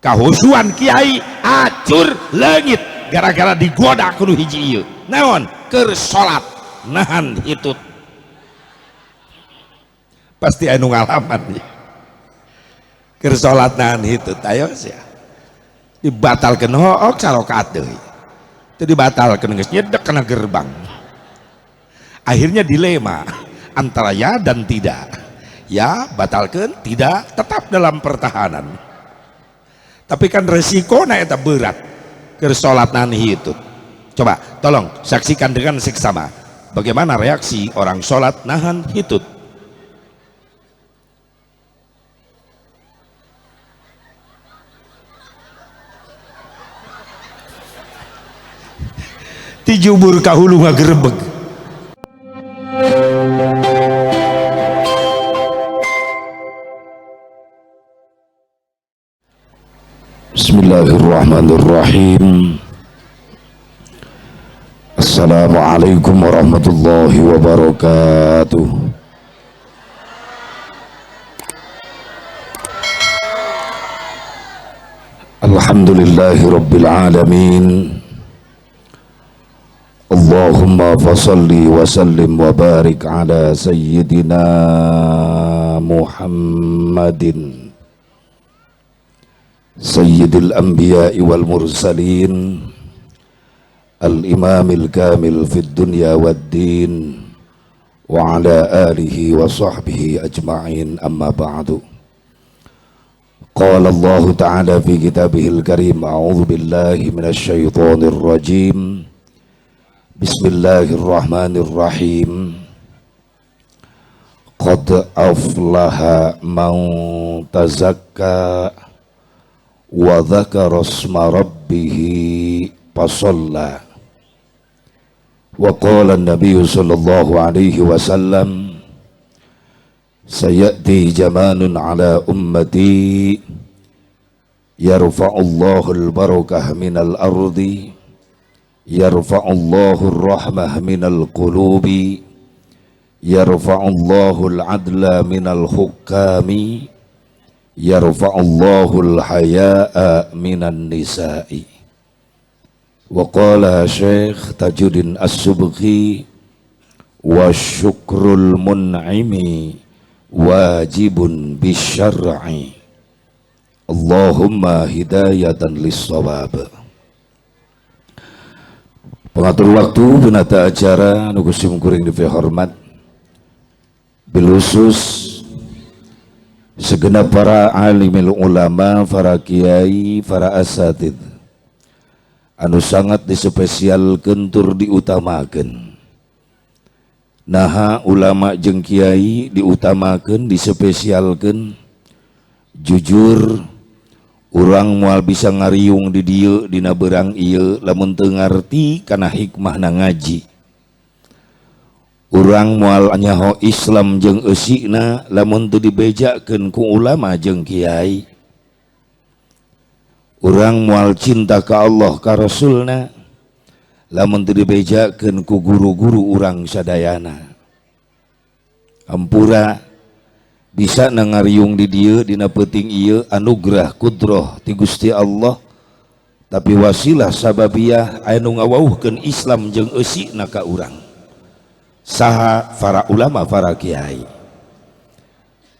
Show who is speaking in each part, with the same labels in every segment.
Speaker 1: kahusuan kiai acur leungit gara-gara digoda kudu hiji ieu naon keur salat nahan hitut pasti anu ngalaman nih keur salat nahan hitut ayo sia dibatalkeun hook sarokaat deui teu dibatalkeun geus nyedek kana gerbang akhirnya dilema antara ya dan tidak, ya batalkan, tidak tetap dalam pertahanan. Tapi kan resikonya eta berat keur salat nahan hitut. Coba tolong saksikan dengan seksama bagaimana reaksi orang salat nahan hitut. Tijubur kahulu ngagerebeg.
Speaker 2: Bismillahirrahmanirrahim. Assalamualaikum warahmatullahi wabarakatuh. Alhamdulillahi rabbil alamin. Allahumma fasalli wa sallim wa barik ala sayyidina Muhammadin Sayyidil Anbiya'i wal Mursalin Al-Imamil Kamil fid dunya wad din wa ala alihi wa sahbihi ajma'in amma ba'du. Qala Allah ta'ala fi kitabihil karim a'udzu billahi minasy syaithanir rajim. Bismillahirrahmanirrahim. Qad aflaha man tazakka wa dzakara isma rabbih fasalla. Wa qala an-nabiy sallallahu alaihi wasallam sayati zamanun ala ummati yarfa'ullahu al-barakah minal ardi yarfa'ullahu ar-rahmah minal qulubi yarfa'ullahu al-adla minal hukami yarfa'ullahu al-haya'a minan nisa'i. Wa qala Syekh Tajuddin As-Subki wa syukrul mun'imi wajibun bisyar'i. Allahumma hidayatan lis-shawab. Pengatur waktu penata acara nu kusim kuring dipi hormat bilusus segenap para alimil ulama, para kiai, para asatid anu sangat dispesialkeun tur diutamakeun. Naha ulama jeung kiai diutamakeun, dispesialkeun. Jujur urang moal bisa ngariung di dieu dina beurang ieu lamun teu ngarti kana hikmahna ngaji. Urang moal nyaho Islam jeung eusina lamun teu dibejakeun ku ulama jeung kiai. Urang moal cinta ka Allah ka Rasulna lamun teu dibejakeun ku guru-guru urang sadayana. Hampura bisa nangariung di dieu dina peuting ieu anugerah kudroh ti Gusti Allah, tapi wasilah sababiyah anu ngawauhkeun Islam jeung eusina ka urang saha para ulama, para kiai.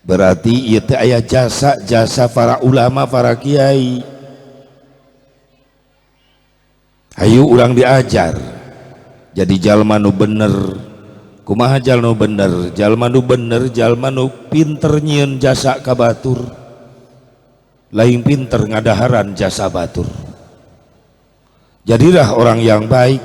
Speaker 2: Berarti ieu teh aya jasa-jasa para ulama, para kiai. Hayu urang diajar jadi jalma nu bener. Kumaha jalma nu bener? Jalma nu bener, jalma nu pinter nyieun jasa ka batur. Lain pinter ngadaharan jasa batur. Jadilah orang yang baik,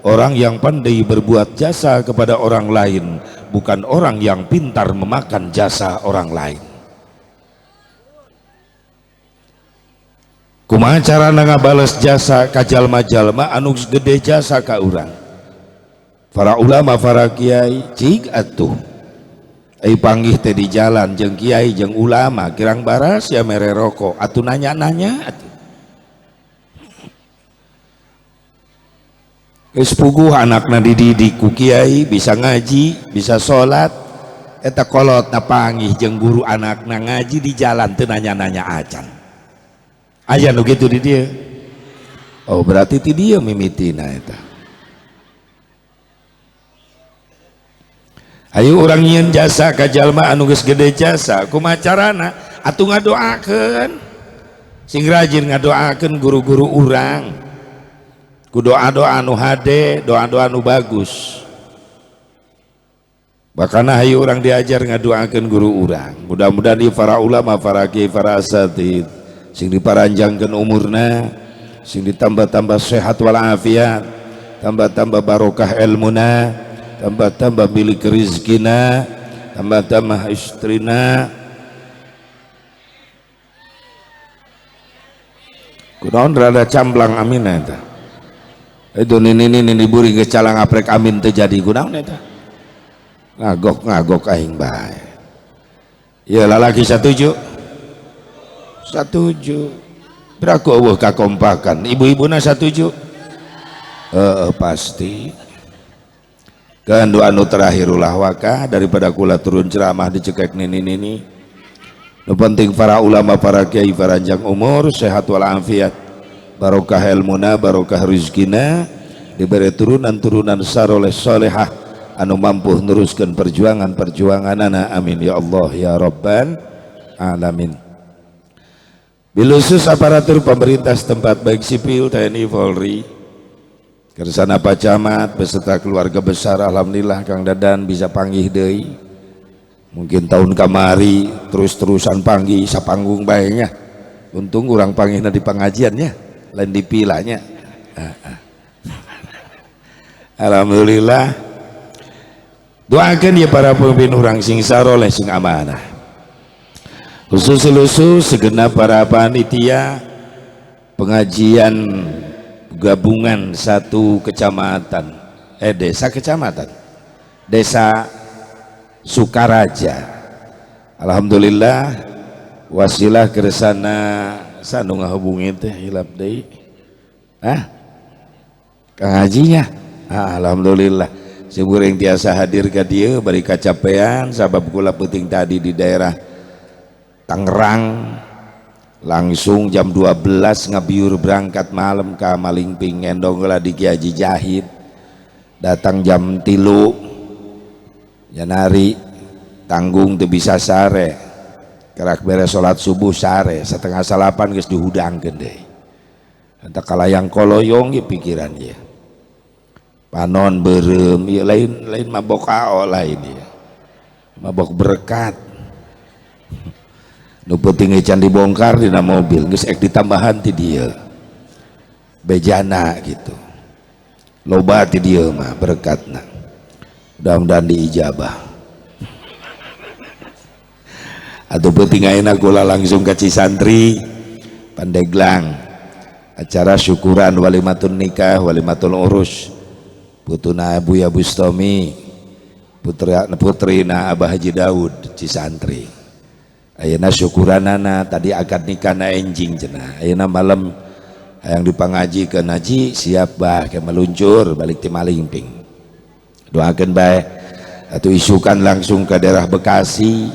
Speaker 2: orang yang pandai berbuat jasa kepada orang lain, bukan orang yang pintar memakan jasa orang lain. Kumaha carana ngabales jasa ka jalma-jalma anu gede jasa ka urang? Para ulama, para kiai cik atuh ai panggih teh di jalan jeung kiai jeung ulama kirang baras ya mere rokok atuh nanya-nanya atuh geus puguh anakna dididik ku kiai bisa ngaji bisa salat eta kolotna panggih jeung guru anakna ngaji di jalan teu nanya-nanya acan
Speaker 1: aya nu gitu di dia.
Speaker 2: Oh berarti ti dia mimitina eta.
Speaker 1: Ayo orang nyian jasa ka jalma anu geus gede jasa kumaha carana atuh ngadoakeun sing rajin ngadoakeun guru-guru urang ku doa-doa anu hade doa-doa anu bagus bakana hayu orang diajar ngadoakeun guru urang mudah-mudahan di para ulama para kiai para asatid sing diparanjangkeun umurna sing ditambah-tambah sehat walafiat tambah-tambah barokah ilmuna tambah-tambah milik rizkina tambah-tambah istrina kunaon rada camblang amin eta itu nini buri geus calang aprek amin teu jadi kunaon eta ngagok aing bae ya lalaki satuju beraku eueuh kakompakan ibu-ibuna satuju pasti kan doa nu terakhir ulah waka daripada kula turun ceramah dicekek nini nu penting para ulama para kiai paranjang umur sehat walafiat barokah ilmuna barokah rizkina diberi turunan saleh salehah anu mampu neruskeun perjuangan-perjuanganana amin ya Allah ya rabbal alamin. Bilusus aparatur pemerintah setempat baik sipil TNI Polri Kersana Pak Camat beserta keluarga besar alhamdulillah Kang Dadan bisa panggih deui. Mungkin tahun kamari terus-terusan panggih sapanggung bae nya. Untung urang panggihna di pengajiannya, lain di pilanya. Alhamdulillah. Doakeun ya para pemimpin urang sing saroleh sing amanah. Khusus segenap para panitia pengajian gabungan satu kecamatan desa Sukaraja alhamdulillah wasilah keresana sanu ngahubungi teh hilap deui Kang Hajinya alhamdulillah simureng tiasa hadir ka dieu bari kacapean sabab kula peuting tadi di daerah Tangerang langsung jam 12 ngabiur berangkat malam ke Malingping ngendong lah di Ki Haji Jahid datang jam 3 janari tanggung teu bisa sare kerak beres salat subuh sare setengah salapan geus dihudangkeun deui anta kalayang koloyong ge pikiran ieu panon beureum ieu lain mabok ao lain ieu mabok berkat nu penting can dibongkar dina mobil geus ek ditambahan ti dieu bejana gitu loba ti dieu mah berkatna mudah-mudahan diijabah atuh penting ayeuna kula langsung ka Cisantri Pandeglang acara syukuran walimatun nikah walimatul urus putuna Buya Bustomi putrina Abah Haji Daud Cisantri ayeuna syukuranana tadi akad nikahna enjing cenah ayeuna malam hayang dipangajikeun haji siap bah ke meluncur balik ti Malingping doakeun bae atuh isukan langsung ke daerah Bekasi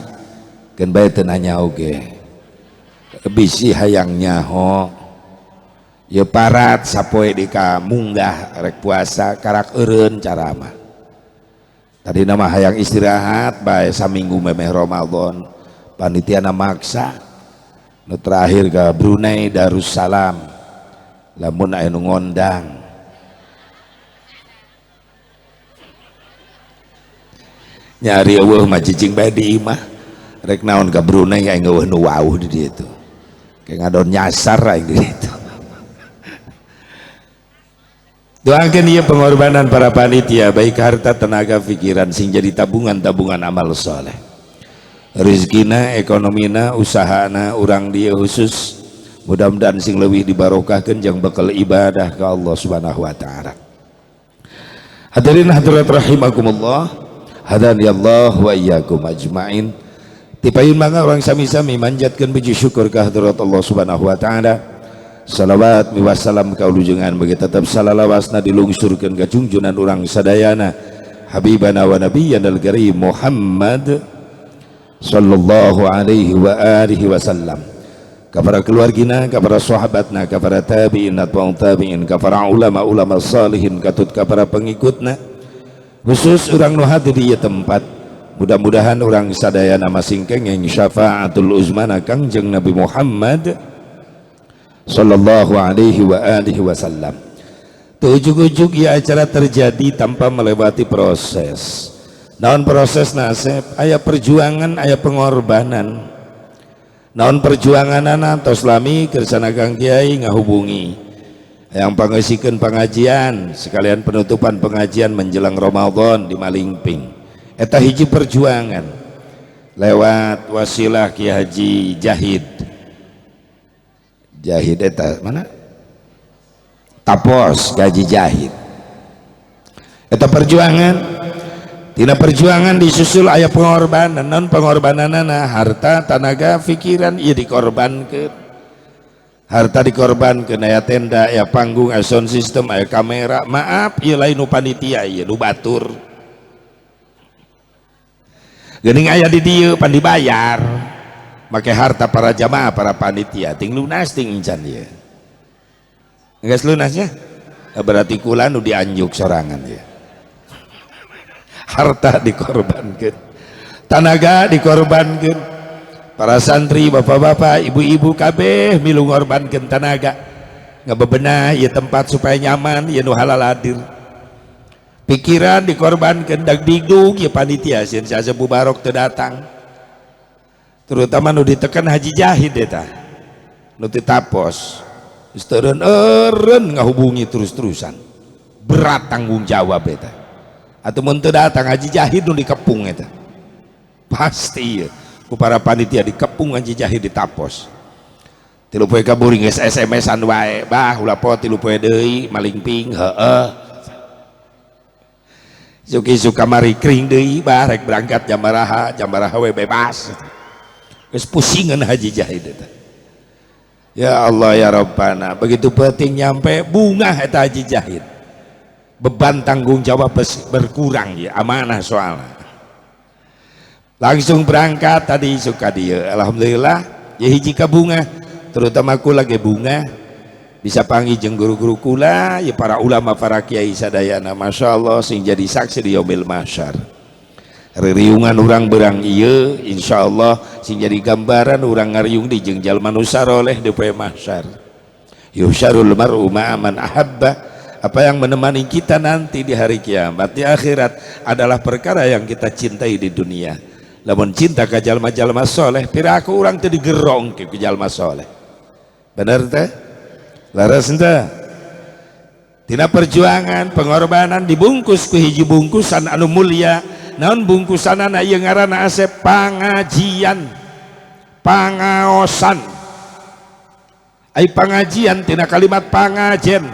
Speaker 1: keun bae teu nanya oge bisi hayang nyaho ye parat sapoe di ka munggah rek puasa karak eureun cara mah tadi nama hayang istirahat bae saminggu memeh Ramadan panitia maksa nu terakhir ke Brunei Darussalam lamun aya nu ngondang nyari eueuh mah cicing bae di imah rek naon ke Brunei aya eueuh nu wauh di dieu tuh kayak ngadon nyasar aing di ditu doakeun ieu pengorbanan para panitia baik harta tenaga pikiran sing jadi tabungan-tabungan amal soleh rizkina ekonomina usahana urang dia khusus mudah-mudahan sing leuwih dibarokahkeun jeung bekal ibadah ka Allah Subhanahu wa taala. Hadirin hadirat rahimakumullah hadani Allah wa iyyakum ajmain tipayun mangga urang sami-sami manjatkeun puji syukur ka hadirat Allah Subhanahu wa taala salawat wassalam ka ulujengan bagi tetep salalawasna dilungsurkeun ka junjunan urang sadayana habibana wa nabiyyana al-karim Muhammad sallallahu alaihi wa alihi wasallam
Speaker 2: ka para keluargina, ka para sahabatna, ka para tabi'in, atba'u tabi'in, ka para ulama-ulama salihin, katut ka para pengikutna, khusus orang nu hadir di tempat. Mudah-mudahan orang sadayana masing kenging syafaatul uzmana Kangjeng Nabi Muhammad sallallahu alaihi wa alihi wasallam. Ujug-ujug ya acara terjadi tanpa melewati proses. Naon proses nasib, aya perjuangan, aya pengorbanan. Naon perjuanganana tos lami kersana Kang Kiai ngahubungi yang pangesikeun pengajian sekalian penutupan pengajian menjelang Ramadan di Malingping. Eta hiji perjuangan lewat wasilah Ki Haji Jahid eta mana Tapos Gaji Jahid. Eta perjuangan, tina perjuangan disusul aya pengorbanan. Non pengorbananana harta, tenaga, pikiran ieu dikorbankeun. Harta dikorbankeun, aya tenda, aya panggung, aya sound system, aya kamera. Maaf ieu lain nu panitia, ieu nu batur. Geuning aya di dieu pan dibayar. Make harta para jamaah, para panitia, ting lunas ting encan ieu. Geus lunasnya? Berarti kula nu dianjuk sorangan ya. Harta dikorbankeun, tenaga dikorbankeun, para santri, bapak-bapak, ibu-ibu kabeh milu ngorbankeun tenaga ngabebenah ieu tempat supaya nyaman, ieu nu halal hadir. Pikiran dikorbankeun, dag digdug ieu panitia sieun saja bubarok teu datang. Terutama nu ditekan Haji Jahid eta. Nu teu tapos. Geus teu eureun ngahubungi terus-terusan. Berat tanggung jawab eta. Atuh mun teu datang Haji Jahid nu dikepung eta. Pasti ku para panitia dikepung Haji Jahid ditapos. 3 poe kaburing geus SMS-an wae, bah ulah poe 3 poe deui Malingping, heueuh. Suki-suki kamari kering deui, bah rek berangkat jam baraha we bebas. Geus pusingan Haji Jahid eta. Ya Allah ya Rabbana, begitu penting nyampe bunga eta Haji Jahid. Beban tanggung jawab berkurang ya, amanah soalnya. Langsung berangkat tadi suka dia, alhamdulillah ya hiji ka bunga, terutama kula ge bunga bisa panggil jeung guru-guru kula ya para ulama para kiai sadayana, masya Allah sing jadi saksi di yaumil mahsyar. Ririungan urang berang ieu insyaallah sing jadi gambaran urang ngariung di jeung jalma nu saroleh di poe mahsyar. Yusyarul mar'u ma'a man ahabba. Apa yang menemani kita nanti di hari kiamat di akhirat adalah perkara yang kita cintai di dunia. Lamun cinta ka jalma-jalma soleh piraku urang teu digerong ke jalma soleh. Bener teh? Laras henteu? Tina perjuangan pengorbanan dibungkus ku hiji bungkusan anu mulia. Naon bungkusanana ieu ngaranna asep pangajian, pangaosan. Ai pangajian tina kalimat pangajen,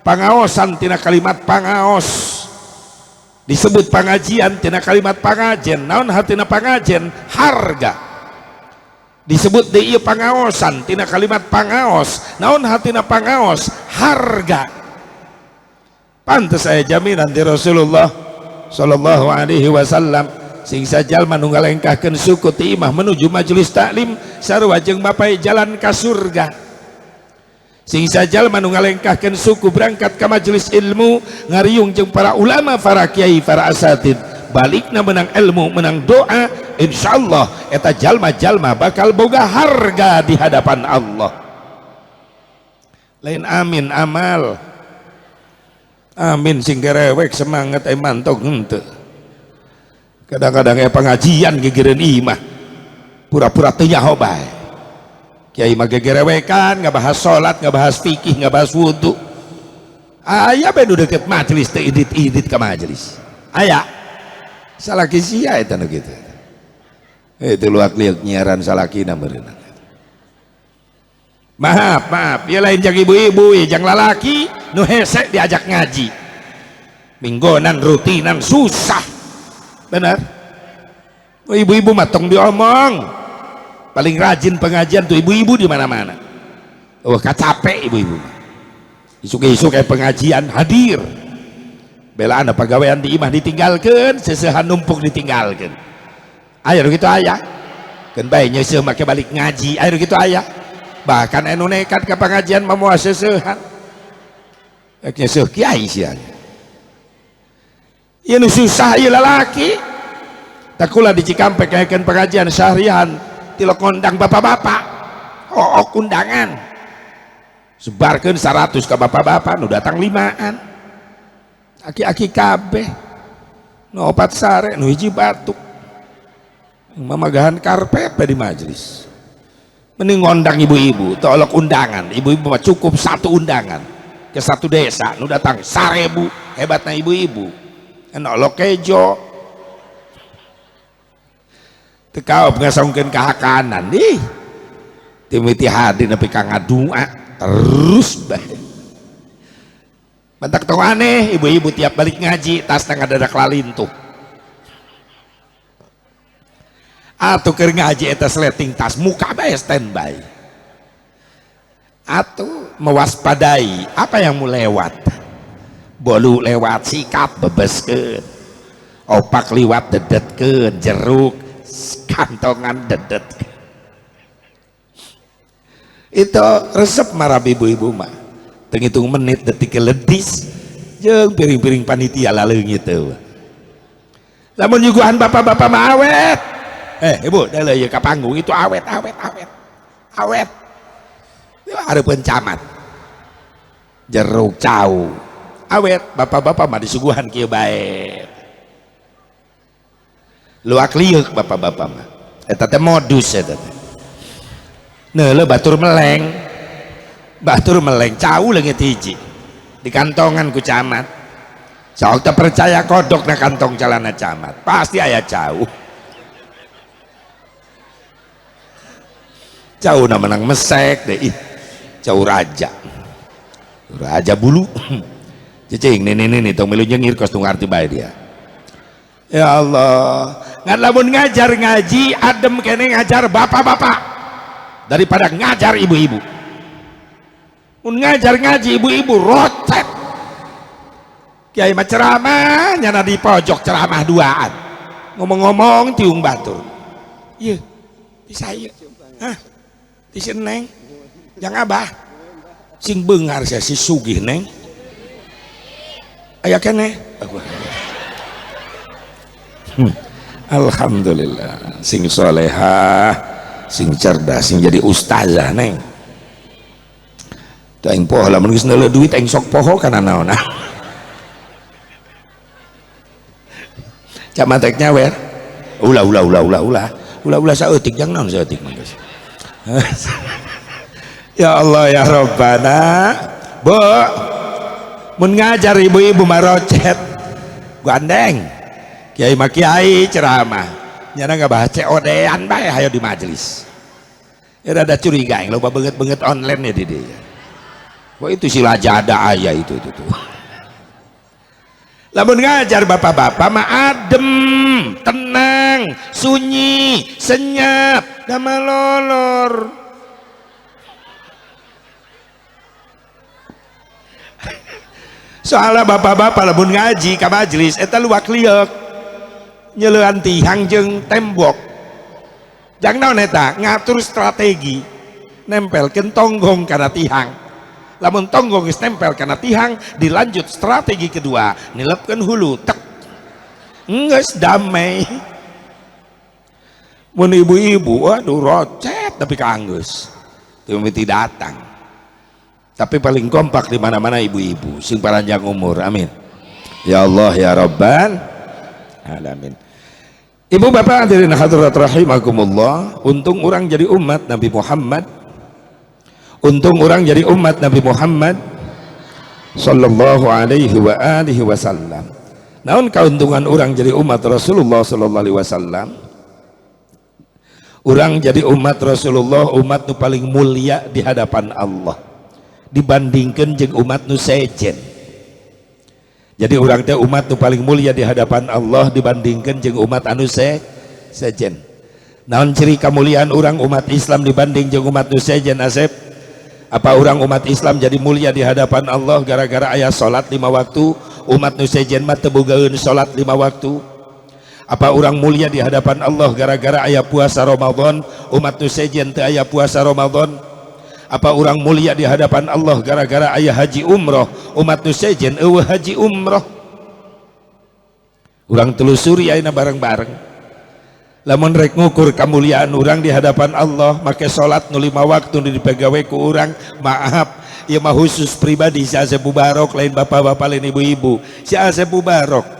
Speaker 2: pangaosan tina kalimat pangaos. Disebut pengajian tina kalimat pangajen. Naon hatina pangajen? Harga. Disebut di ieu pangaosan tina kalimat pangaos. Naon hatina pangaos? Harga. Pantes aya jaminan di Rasulullah sallallahu alaihi wasallam sing sajalma nu ngalengkahkeun suku ti imah menuju majelis taklim sarua jeung bapai jalan ka surga. Sing sajalma nu ngalengkahkeun suku berangkat ka majelis ilmu ngariung jeung para ulama, para kiai, para asatid, balikna menang ilmu, menang doa, insyaallah eta jalma-jalma bakal boga harga di hadapan Allah. Lain amin amal. Amin sing gerewek semangat mantog henteu. Kadang-kadang pengajian gegereun imah pura-pura teu nyaho bae. Kiai mah gegerewekan ngabahas salat, ngabahas fikih, ngabahas wudu. Aya bae nu deukeut majelis teu idit-idit ka majelis. Aya. Salaki sia eta nu kitu. Itu luak-liuk nyiaran salakina meureun. Maaf, ya lain jang ibu-ibu, ya jang lalaki nu hese diajak ngaji minggonan rutinan susah benar. Ibu-ibu matong diomong paling rajin pengajian tuh ibu-ibu di mana-mana. Oh capek ibu-ibu isuk-isuk kayak pengajian hadir belaan pegawaian di imah ditinggalkan, sesehan numpuk ditinggalkan. Ayo gitu ayah kan baiknya sih make balik ngaji, ayo gitu ayah
Speaker 1: bahkan anu nekat ke pengajian memuas seusehan eknya seuh kiai sian ieu nu susah ieu lalaki tak kula di Cikampek ngayakeun pengajian seharian tilok ngondang bapak-bapak undangan sebarkeun 100 ke bapak-bapak nu datang 5an aki-aki kabeh nu 4 sare nu hiji batuk mamagahan karpet di majelis mending ngondang ibu-ibu tolok undangan ibu-ibu mah cukup 1 undangan ke 1 desa nu datang 1000 hebatna ibu-ibu enolok kejo tekau pengasongkeun kahakanan nih timiti hadir nepi ka ngadua terus bae bentak tong aneh ibu-ibu tiap balik ngaji tas ngadadak lalintuh atuh keur ngaji eta sleting tas muka bae standby atuh mewaspadai apa yang mau lewat bolu lewat sikap bebeskeun opak liwat dedetkeun jeruk kantongan dedet itu resep marah ibu-ibu mah tenghitung menit detik ledis jeung piring-piring panitia laleung gitu lamun nyuguhan bapak-bapak mah awet ibu dah ya ke panggung itu awet hareupeun camat jeruk cau awet bapak-bapak mah disuguhan kieu bae luak liuk bapak-bapak mah eta teh modus eta teh neuleuh batur meleng cau leungit hiji di kantongan ku camat sok teu percaya kodok na kantong calana camat pasti aya cau na menang mesek deh cau raja bulu cicing ini tong milu nyengir kos tong arti bae dia ya Allah ngan lamun ngajar ngaji adem kene ngajar bapak-bapak daripada ngajar ibu-ibu mun ngajar ngaji ibu-ibu rocet kiai mah ceramah nyana di pojok ceramah duaan ngomong-ngomong tiung batur iya bisa iya hah tisi neng yang abah sing beungar sia si sugih neng aya keneh alhamdulillah sing solehah sing cerdas sing jadi ustazah neng teu aing poho lamun geus neuleuh duit aing sok poho kana naon camat nyawer ulah saeutik jang naon saeutik mah geus ya Allah ya Rabbana bu mun ngajar ibu-ibu marocet gandeng kiai mah kiai ceramah nyana ngabahas COD-an bae hayo di majelis ya ada curiga yang loba banget online ya di dia wah itu sila jada aya itu tuh lamun ngajar bapak-bapak mah adem tenang sunyi senyap da malolor soalnya bapak-bapak lamun ngaji ka majelis eta luak liuk nyeleuan tihang jeung tembok jang naon eta ngatur strategi nempelkeun tonggong kana tihang lamun tonggong geus nempel kana tihang dilanjut strategi kedua nilepkeun hulu tek geus damai mun ibu-ibu waduh rocet tapi kaanggeus teu miti datang tapi paling kompak di mana-mana ibu-ibu sing panjang umur amin ya Allah ya Rabbal alamin. Ibu bapak hadirin hadirat rahimakumullah, untung orang jadi umat Nabi Muhammad, untung orang jadi umat Nabi Muhammad sallallahu alaihi wa alihi wasallam. Naon kauntungan orang jadi umat Rasulullah sallallahu alaihi wasallam? Orang jadi umat Rasulullah, umat nu paling mulia di hadapan Allah dibandingkan jeung umat nu sejen. Jadi orang teh umat nu paling mulia di hadapan Allah dibandingkan jeung umat anu sejen. Naon ciri kemuliaan orang umat Islam dibanding jeung umat nu sejen Asep? Apa orang umat Islam jadi mulia di hadapan Allah gara-gara aya salat 5 waktu, umat nu sejen mah teu bogaeun salat 5 waktu? Apa orang mulia di hadapan Allah gara-gara aya puasa Ramadan, umat nu sejen teu aya puasa Ramadan?
Speaker 2: Apa orang mulia di hadapan Allah gara-gara ayah haji umroh, umat nu sejen eueuh haji umroh. Urang telusuri ayeuna bareng-bareng, lamun rek ngukur kemuliaan orang di hadapan Allah make salat nu 5 waktu nu dipagawe ku urang, maaf ieu mah khusus pribadi si Asep Mubarok, lain bapak-bapak lain ibu-ibu. Si Asep Mubarok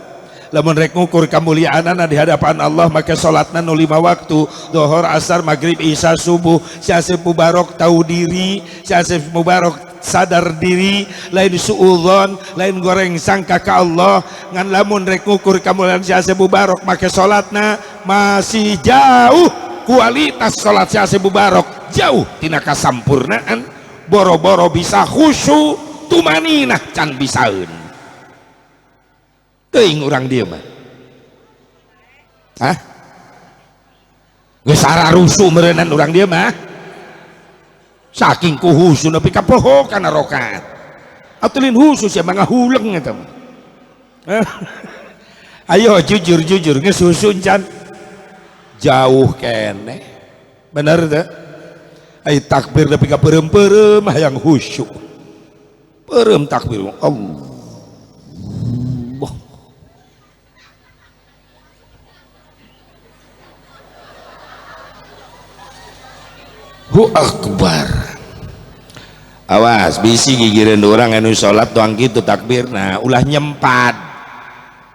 Speaker 2: lamun rek ngukur kemuliaanana di hadapan Allah make salatna nu 5 waktu, zuhur, asar, maghrib, isya, subuh. Si Asep Mubarok tahu diri, si Asep Mubarok sadar diri, lain suudzon, lain goreng sangka ka Allah. Ngan lamun rek ngukur kemuliaan si Asep Mubarok make salatna masih jauh, kualitas salat si Asep Mubarok jauh tina kasampurnaan. Boro-boro bisa khusyuk tumaninah can bisaeun. Teuing urang dieu mah. Hah? Geus sararusu meureunnan urang dieu mah. Saking ku khusyuk nepi ka poho kana rakaat. Atuh lin khusyuk sia mangga huleng eta mah. Ayo jujur geus khusyuk can. Jauh keneh. Bener teh? Ai takbir nepi ka peureum-peureum hayang khusyuk. Peureum takbir Allah. Hu akbar. Awas bisi gigireun orang anu salat doang kitu takbirna ulah nyempad,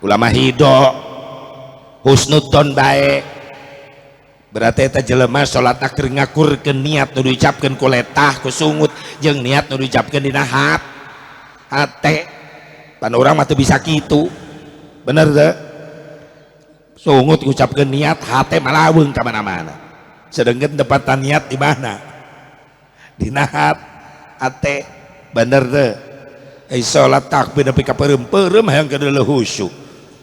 Speaker 2: ulah mah hido husnudzon bae. Berarti eta jelema salatna keur ngakurkeun niat nu diucapkeun ku letah ku sungut jeung niat nu diucapkeun dina hate. Pan urang mah teu bisa kitu. Bener teu? Sungut ngucapkeun niat, hate malaweung ka mana-mana. Sedengkeun tepatan niat di mana? Dina hate. Bener teu? Ai salat takbir nepi ka peureum-peureum hayang kedeuleuh khusyuk.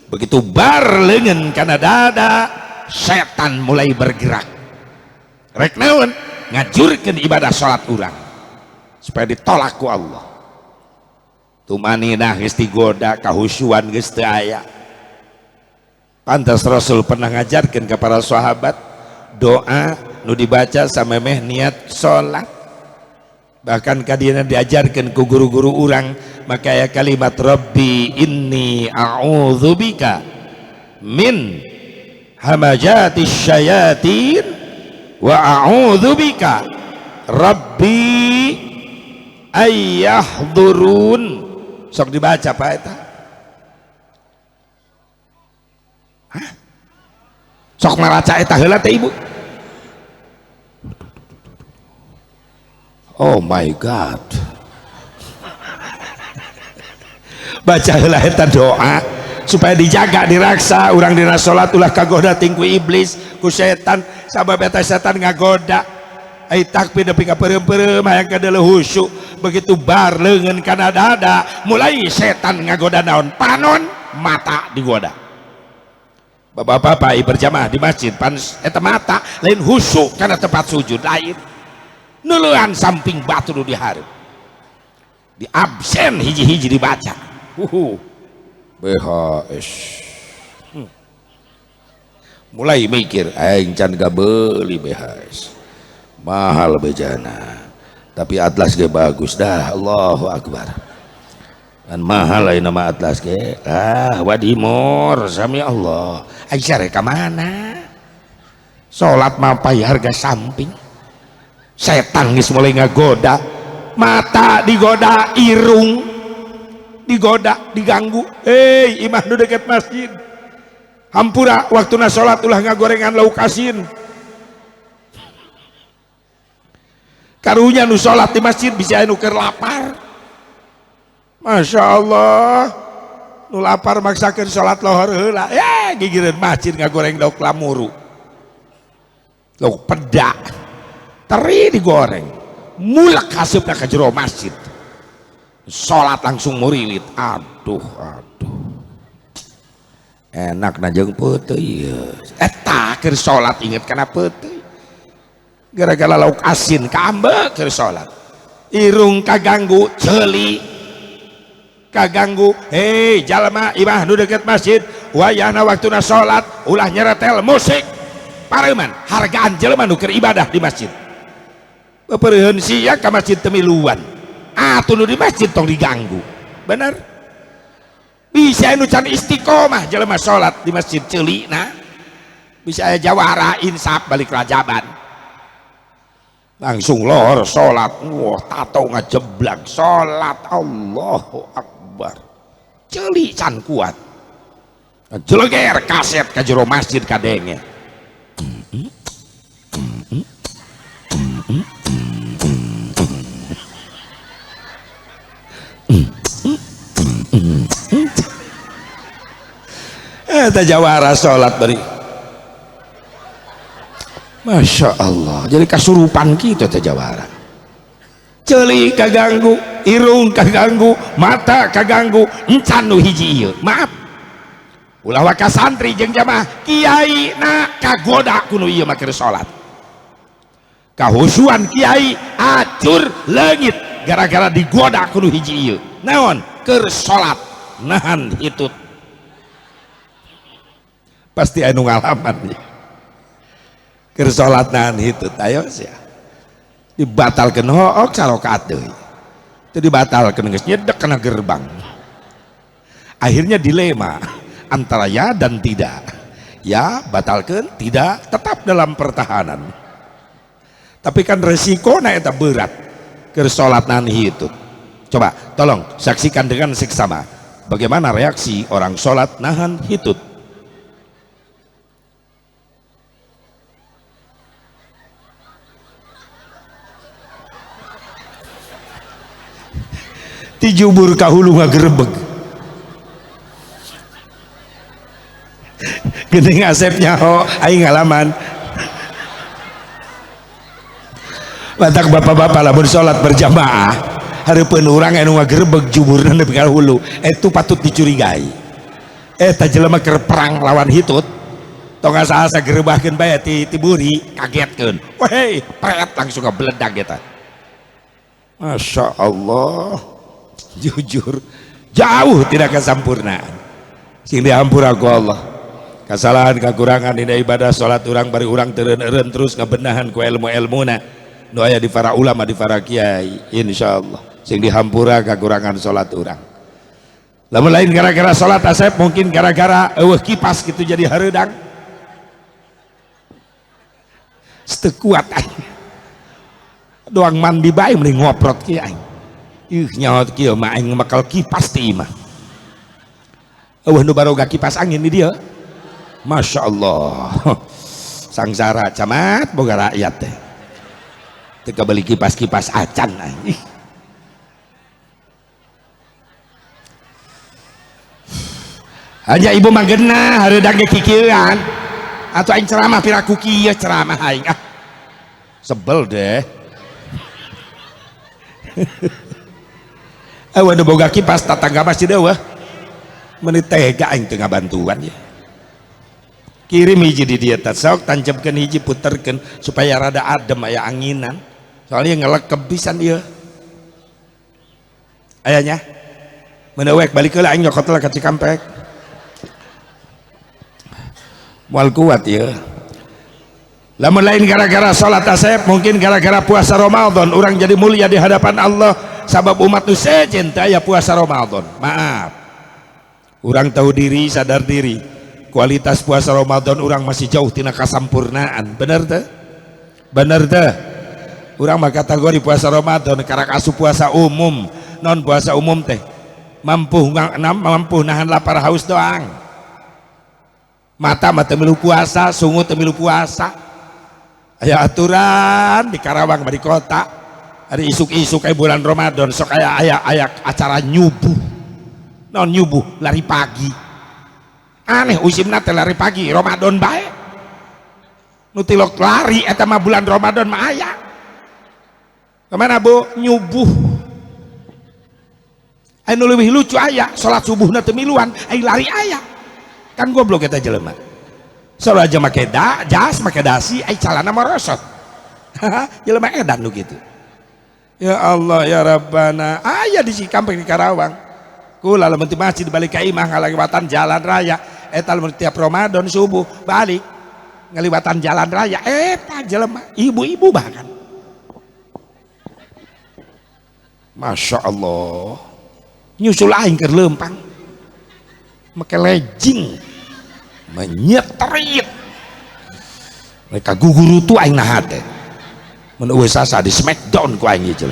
Speaker 2: Begitu bar leungeun kana dada, setan mulai bergerak. Rek naon? Ngajurkeun ibadah salat urang supaya ditolak ku Allah. Tumaninah geus digoda, kahusyuan geus teu aya. Pantas Rasul pernah ngajarkeun ka para sahabat doa nu dibaca samemeh niat salat. Bahkan kadiana diajarkeun ku guru-guru urang maka aya kalimat Rabbi inni a'udzubika min hamajatis syayatin wa a'udzubika Rabbi ayyahdurun. Sok dibaca Pak eta. Hah? Sok maraca eta heula teh Ibu. Oh my God. Baca heula eta doa supaya dijaga diraksa urang dina salat ulah kagoda tingku iblis ku setan sabab eta setan ngagoda. Ai takbir nepi ka peureum-peureum hayang kadeuleuh khusyuk. Begitu bar leungeun kana dada mulai setan ngagoda naon? Panon mata digoda. Bapak-bapak berjamaah di masjid pan eta mata lain khusyuk kana tempat sujud lain. Nuleuan samping batu nu dihareup. Di absen hiji-hiji dibaca. BHS. Mulai mikir aing can gabeuli BHS. Mahal bejana. Tapi atlas ge bagus dah. Allahu akbar. Dan mahal lain nama atlas ge. Wadimor sami Allah. Aisyah rek ka mana? Salat mah pai harga samping. Setan geus mulai ngagoda. Mata digoda, irung digoda, diganggu. Hei imah nu deket masjid, hampura waktuna salat ulah ngagorengan lauk asin. Karunya nu salat di masjid bisa anu keur lapar. Masya Allah, nu lapar maksakeun salat lohor heula. Gigireun masjid ngagoreng lauk lamuru, lauk peda, teri digoreng, mulak hasupna ka jero masjid. Salat langsung murilit. Aduh enak na jeung peuteui eta keur salat inget kana peuteui gara-gara lauk asin kaambek keur salat. Irung kaganggu, ceuli kaganggu. Hei jalma imah nu deket masjid wayahna waktuna salat ulah nyeretel musik pareuman hargaan jelema nu keur ibadah di masjid.
Speaker 1: bepereuheun sia ka masjid temiluan atuh nu di masjid tong diganggu bener bisa anu can istiqomah jelema salat di masjid ceulina bisa aya jawara insaf balik rajaban langsung lor salat wah tato ngajeblak salat Allahu Akbar ceuli can kuat jeleger kaset ka jero masjid kadenge eta jawara salat bari Masya Allah jadi kasurupan gitu teh jawara ceuli kaganggu irung kaganggu mata kaganggu encan nu hiji ieu maaf ulah waka santri jeung jamaah kiai na kagoda kuno ieu mah keur salat kahusuan kiai acur leungit gara-gara digoda kuno hiji ieu naon keur salat nahan hitut pasti anu ngalaman ya keur salat nahan hitut ayo sia dibatalkeun hook sarokaat deui teu dibatalkeun geus nyedek kana gerbang akhirnya dilema antara ya dan tidak ya batalkan tidak tetap dalam pertahanan tapi kan resiko eta berat keur salat nahan hitut coba tolong saksikan dengan seksama bagaimana reaksi orang salat nahan hitut tijubur kahulu ngagerebeg geuning asepnya ho aing ngalaman batak bapak-bapak lamun salat berjamaah hareupeun urang anu ngagerebeg juburna nepi ka hulu itu patut dicurigai eta jelema keur perang lawan hitut tong asa-asa gerebahkeun bae ti buri kagetkeun weh pret langsung ngabeledag eta Masya Allah jujur jauh tidak kesempurnaan sing dihampura ku Allah kesalahan kekurangan dina ibadah salat urang bari urang teureun-eureun terus ngabenahan ku ilmu-ilmuna nu aya di para ulama di para kiai insyaallah sing dihampura kekurangan salat urang lamun lain gara-gara salat asep mungkin gara-gara eueuh kipas gitu jadi hareudang teu kuat aing doang mandi bae mending ngoprot kieu aing nyawa kieu mah aing bakal kipas ti imah eueuh nu baroga kipas angin di dieu Masya Allah sangsara camat boga rakyat teh teu kabeli kipas-kipas acan anjing aja ibu mah geunah hareudak ge kikieuan atuh aing ceramah piraku kieu ceramah aing sebel deh eueuh nu boga kipas tatangga masjid eueuh meuni tega aing teu ngabantuan ya kirim hiji di dia sok tancepkeun hiji puterkeun supaya rada adem aya anginan soalnya ngelekep pisan ieu ayanya menewek balik heula aing nyokot lah ka Cikampek moal kuat ieu lamun lain gara-gara salat asep mungkin gara-gara puasa Ramadan orang jadi mulia di hadapan Allah sabab umat nu sejen teh aya puasa Ramadan maaf orang tahu diri sadar diri kualitas puasa Ramadan orang masih jauh tina kasampurnaan bener teh orang mah kategori puasa Ramadan karak asup puasa umum non puasa umum teh mampu nahan lapar haus doang mata teu milu puasa sungut teu milu puasa aya aturan di Karawang di kota ada isuk-isuk kayak bulan Ramadan sok aya acara nyubuh non nyubuh lari pagi aneh usimna teh lari pagi Ramadan bae nu tilok lari eta mah bulan Ramadan mah aya kemana bu nyubuh anu leuwih lucu aya salat subuhna teu miluan ai lari aya kan goblok eta jelema salat aja make jas make dasi ai calana merosot jelema edan nu kitu ya Allah ya Rabbana aya di Cikampek di Karawang kula lamun teu masjid balik ka imah ngaliwatan jalan raya eta lamun tiap Ramadan subuh balik ngaliwatan jalan raya eta jelema ibu-ibu bahkan Masya Allah nyusul aing ke lempang make legging menyetrit mereka guguru tu aing nahat teh mun eueuh sasa di smackdown ku aing ieu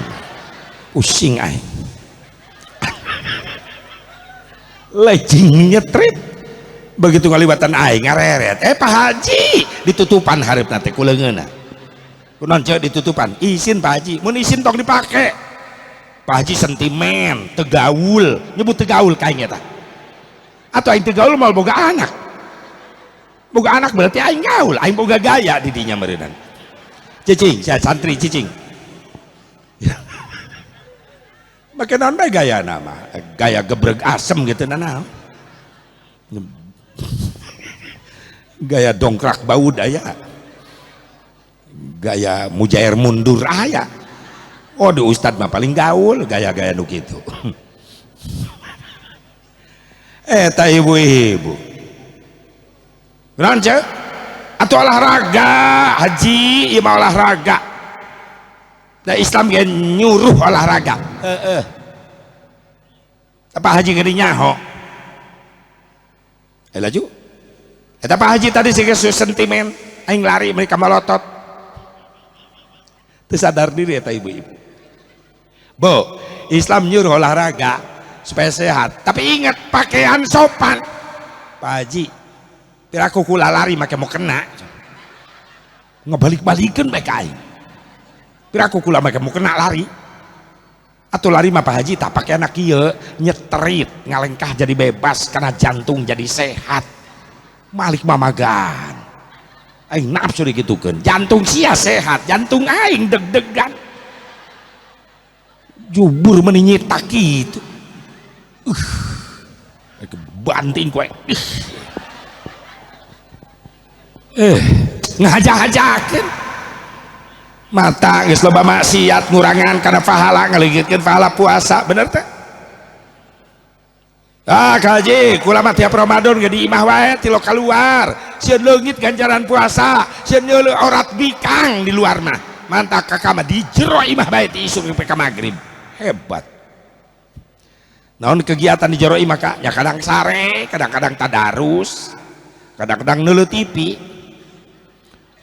Speaker 1: pusing aing legging nyetrit begitu ngaliwatan aing ngareret Pak Haji ditutupan hareup teh ku leungeunna kunaon ceu ditutupan izin Pak Haji mun izin tong dipake Pak Haji sentimen tegaul nyebut tegaul kain eta atau aing tegaul mal boga anak berarti aing gaul aing boga gaya di dinya meureunana cicing saya santri cicing make naon bae gaya nama gaya gebreg asem gitu nana gaya dongkrak baud aya gaya mujair mundur aya oh di ustad mah paling gaul gaya-gaya nu kitu eta ibu-ibu naon ceu atuh olahraga haji ieu mah olahraga da Islam ge nyuruh olahraga apa haji ge nyaho laju eta Pak Haji tadi sih sentimen aing lari mereka melotot teu sadar diri eta ibu-ibu bo Islam nyuruh olahraga supaya sehat tapi ingat pakaian sopan Pak Haji piraku kula lari make mau kena ngebalik-balikeun bae ka aing piraku kula make mau kena lari atau lari mah Pak Haji tak pakai anak kieu nyetrit ngalengkah jadi bebas karena jantung jadi sehat malik mamagan aing nafsu dikitukeun jantung sia sehat jantung aing deg-degan jubur meuni nyita kitu banting kowe ngajak-ajakeun mata geus loba maksiat ngurangan karena pahala ngaleungitkeun pahala puasa bener teh Haji kula mah tiap Ramadan ge di imah wae ti lo kaluar sieun leungit ganjaran puasa sieun nyeuleuh orat bikang di luar mah mantap kakak mah di jero imah bae ti isuk sampai ka magrib hebat naon kegiatan di jero imah Kak ya kadang sare kadang-kadang tadarus kadang-kadang neuleuh TV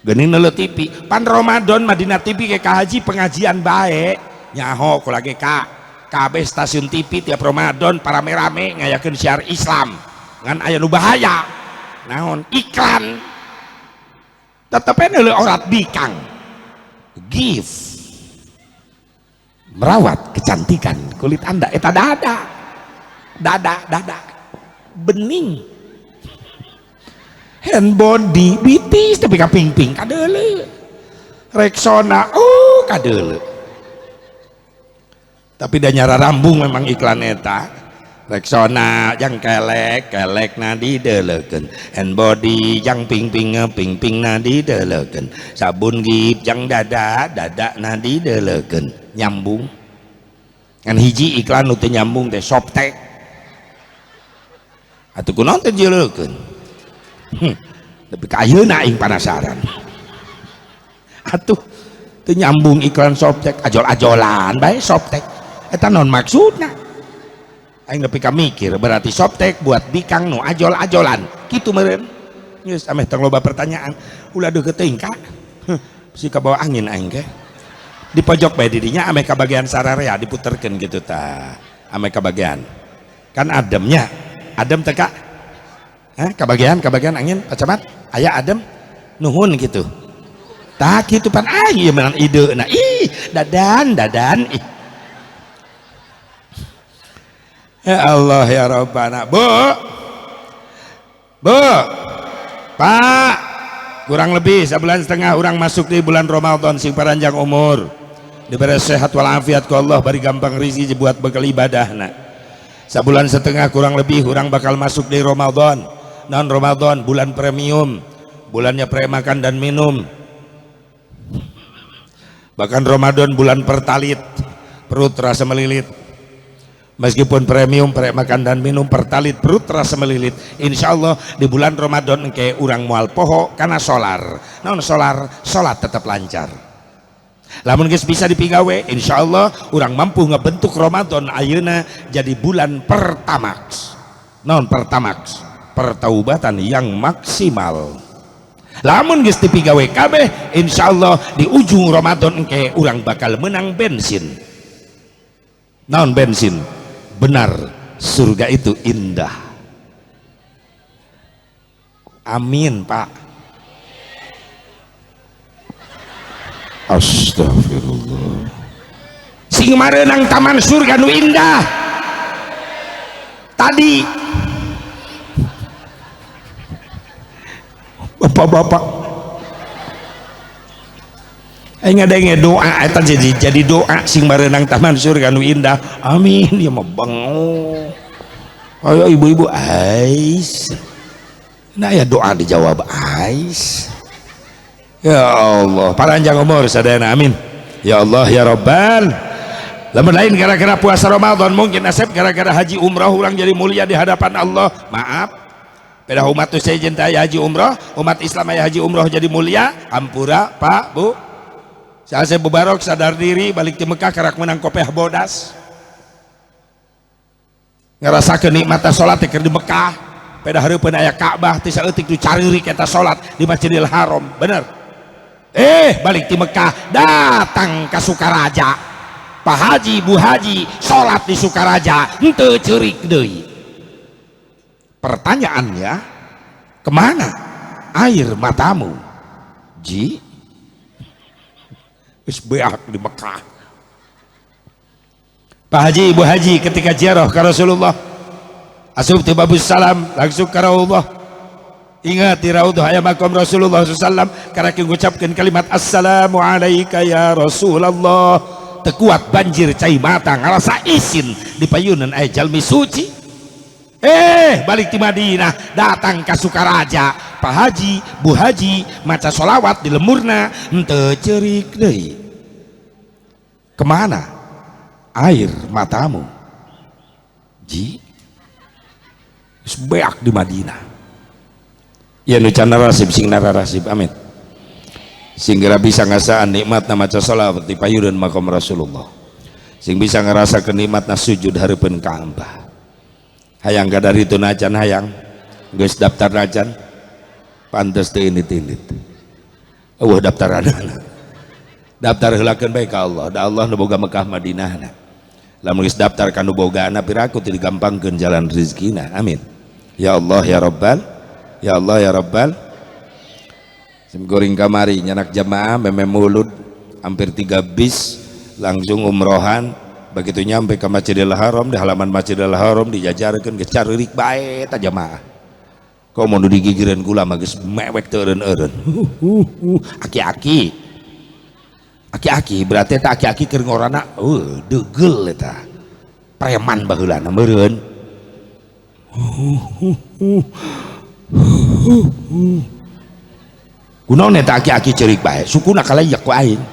Speaker 1: geuning neuleuh TV pan Ramadan mah dina TV ke Kak Haji pengajian bae nyaho kula ge Kak kabeh stasiun TV tiap Ramadan para rame ngayakeun syiar Islam ngan aya nu bahaya naon iklan tetep neuleuh orat bikang gift merawat kecantikan kulit Anda eta dada bening hand body bitis tapi ka ping-ping kadeuleu Rexona kadeuleu tapi da nyara rambung memang iklan eta Rexona jang kelek na dideuleukeun hand body jang ping-ping na dideuleukeun sabun gip jang dada na dideuleukeun nyambung ngan hiji iklan nu teu nyambung teh Softtek atuh kunaon teh dideuleukeun tapi ka ayeuna aing penasaran atuh teu nyambung iklan Softtek ajol-ajolan bae Softtek eta non maksudna aing nepi ka mikir berarti Softtek buat bikang nu ajol-ajolan kitu meureun geus ameh tong loba pertanyaan ulah deukeut teuing Kak si ka bawa angin aing ge di pojok bae di dinya ameh ka bagian sararea diputerkeun gitu tah ameh ka bagian kan ademnya adem teh Kak kabagian angin Pak Camat aya adem nuhun gitu tah kitu pan aing ieu meunang ideuna dadan ya Allah ya Rabbana Bu Pak kurang lebih sebulan setengah orang masuk di bulan Ramadan sing paranjang umur diberi sehat walafiat ku Allah bari gampang rezeki buat bekal ibadahna sebulan setengah kurang lebih orang bakal masuk di Ramadan non Ramadan bulan premium bulannya makan dan minum bahkan Ramadan bulan pertalit perut rasa melilit meskipun premium makan dan minum pertalit perut rasa melilit insya Allah di bulan Ramadan kayak orang mual poho karena solar non solar sholat tetap lancar Lamun geus bisa dipigawe insyaallah urang mampu ngebentuk Ramadan ayeuna jadi bulan pertamax. Naon pertamax? Pertaubatan yang maksimal. Lamun geus dipigawe kabeh insyaallah di ujung Ramadan engke urang bakal menang bensin. Naon bensin? Benar, surga itu indah. Amin Pak. Astagfirullah. Sing mareunang taman surga nu indah tadi bapak-bapak ngadenge doa eta jadi doa sing mareunang taman surga nu indah. Amin ya mah bango. Ayo ibu-ibu ais. Nah ya doa dijawab ais. Ya Allah, panjang umur sadayana amin. Ya Allah ya Rabbal. Lamun lain gara-gara puasa Ramadan mungkin nasib gara-gara haji umrah ulang jadi mulia di hadapan Allah. Maaf. Pada umat tu saya cinta haji umrah, umat Islam ya haji umrah jadi mulia. Ampura Pak Bu. Saya bubarok sadar diri balik ke Mekah karak menang kopeh bodas. Ngarasakeun nikmatna salat keur di Mekah. Pada hareupeun aya Ka'bah teu saeutik tu caririk eta salat di Masjidil Haram. Bener. Balik di Mekah datang ke Sukaraja Pak Haji Bu Haji sholat di Sukaraja henteu ceurik deui. Pertanyaannya kemana air matamu Ji? Geus beak di Mekah. Pak Haji Bu Haji ketika ziarah ke Rasulullah asup ti babus salam langsung ka Rasulullah. Ingat di raudhah aya makam Rasulullah SAW karena mengucapkan kalimat assalamu alaika ya Rasulullah tekuat banjir cai mata ngarasa isin di payunan aya jalmi suci. Balik di Madinah datang ke Sukaraja Pak Haji Bu Haji maca sholawat di lemurna henteu ceurik deui. Kemana air matamu Ji? Geus beak di Madinah. Ya nu can narasib sing narasib amin. Sehingga bisa ngasaan nikmatna maca sholawat di payunan makam Rasulullah. Sing bisa ngerasakeun nikmatna sujud hareupeun Ka'bah. Hayang gadari itu najan hayang geus daftar najan pantes teu init-init. Eueuh daftaranana. Daftar heulakeun bae ka Allah. Da Allah nu boga Mekah Madinahna. Lamun geus daftar kanu bogana piraku teu digampangkeun jalan rezekina. Amin. Ya Allah ya Rabbal. Ya Allah ya Rabbal. Sim goring kamari nyanak jamaah meme mulud hampir 3 bis langsung umrohan. Begitu nyampe ke Masjidil Haram di halaman Masjidil Haram dijajarkeun geus caririk bae ta jamaah. Kau mau digigireun kula mah geus mewek teu eureun-eureun. Aki-aki. Aki-aki berarti eta aki-aki keur ngorana deugel eta. Preman baheulana meureun. Kunaon eta aki-aki ceurik bae sukuna kalayak ku aing.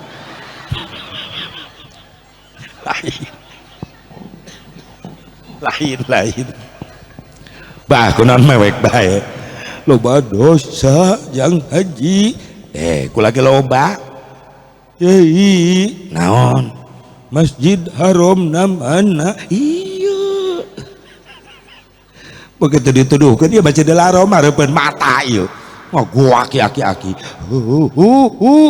Speaker 1: Lain bah kunaon mewek bae loba dosa jang haji ku lagi loba naon Masjid Haram namana iya begitu dituduhkeun dia Masjidil Haram hareupeun mata ieu mau gua aki-aki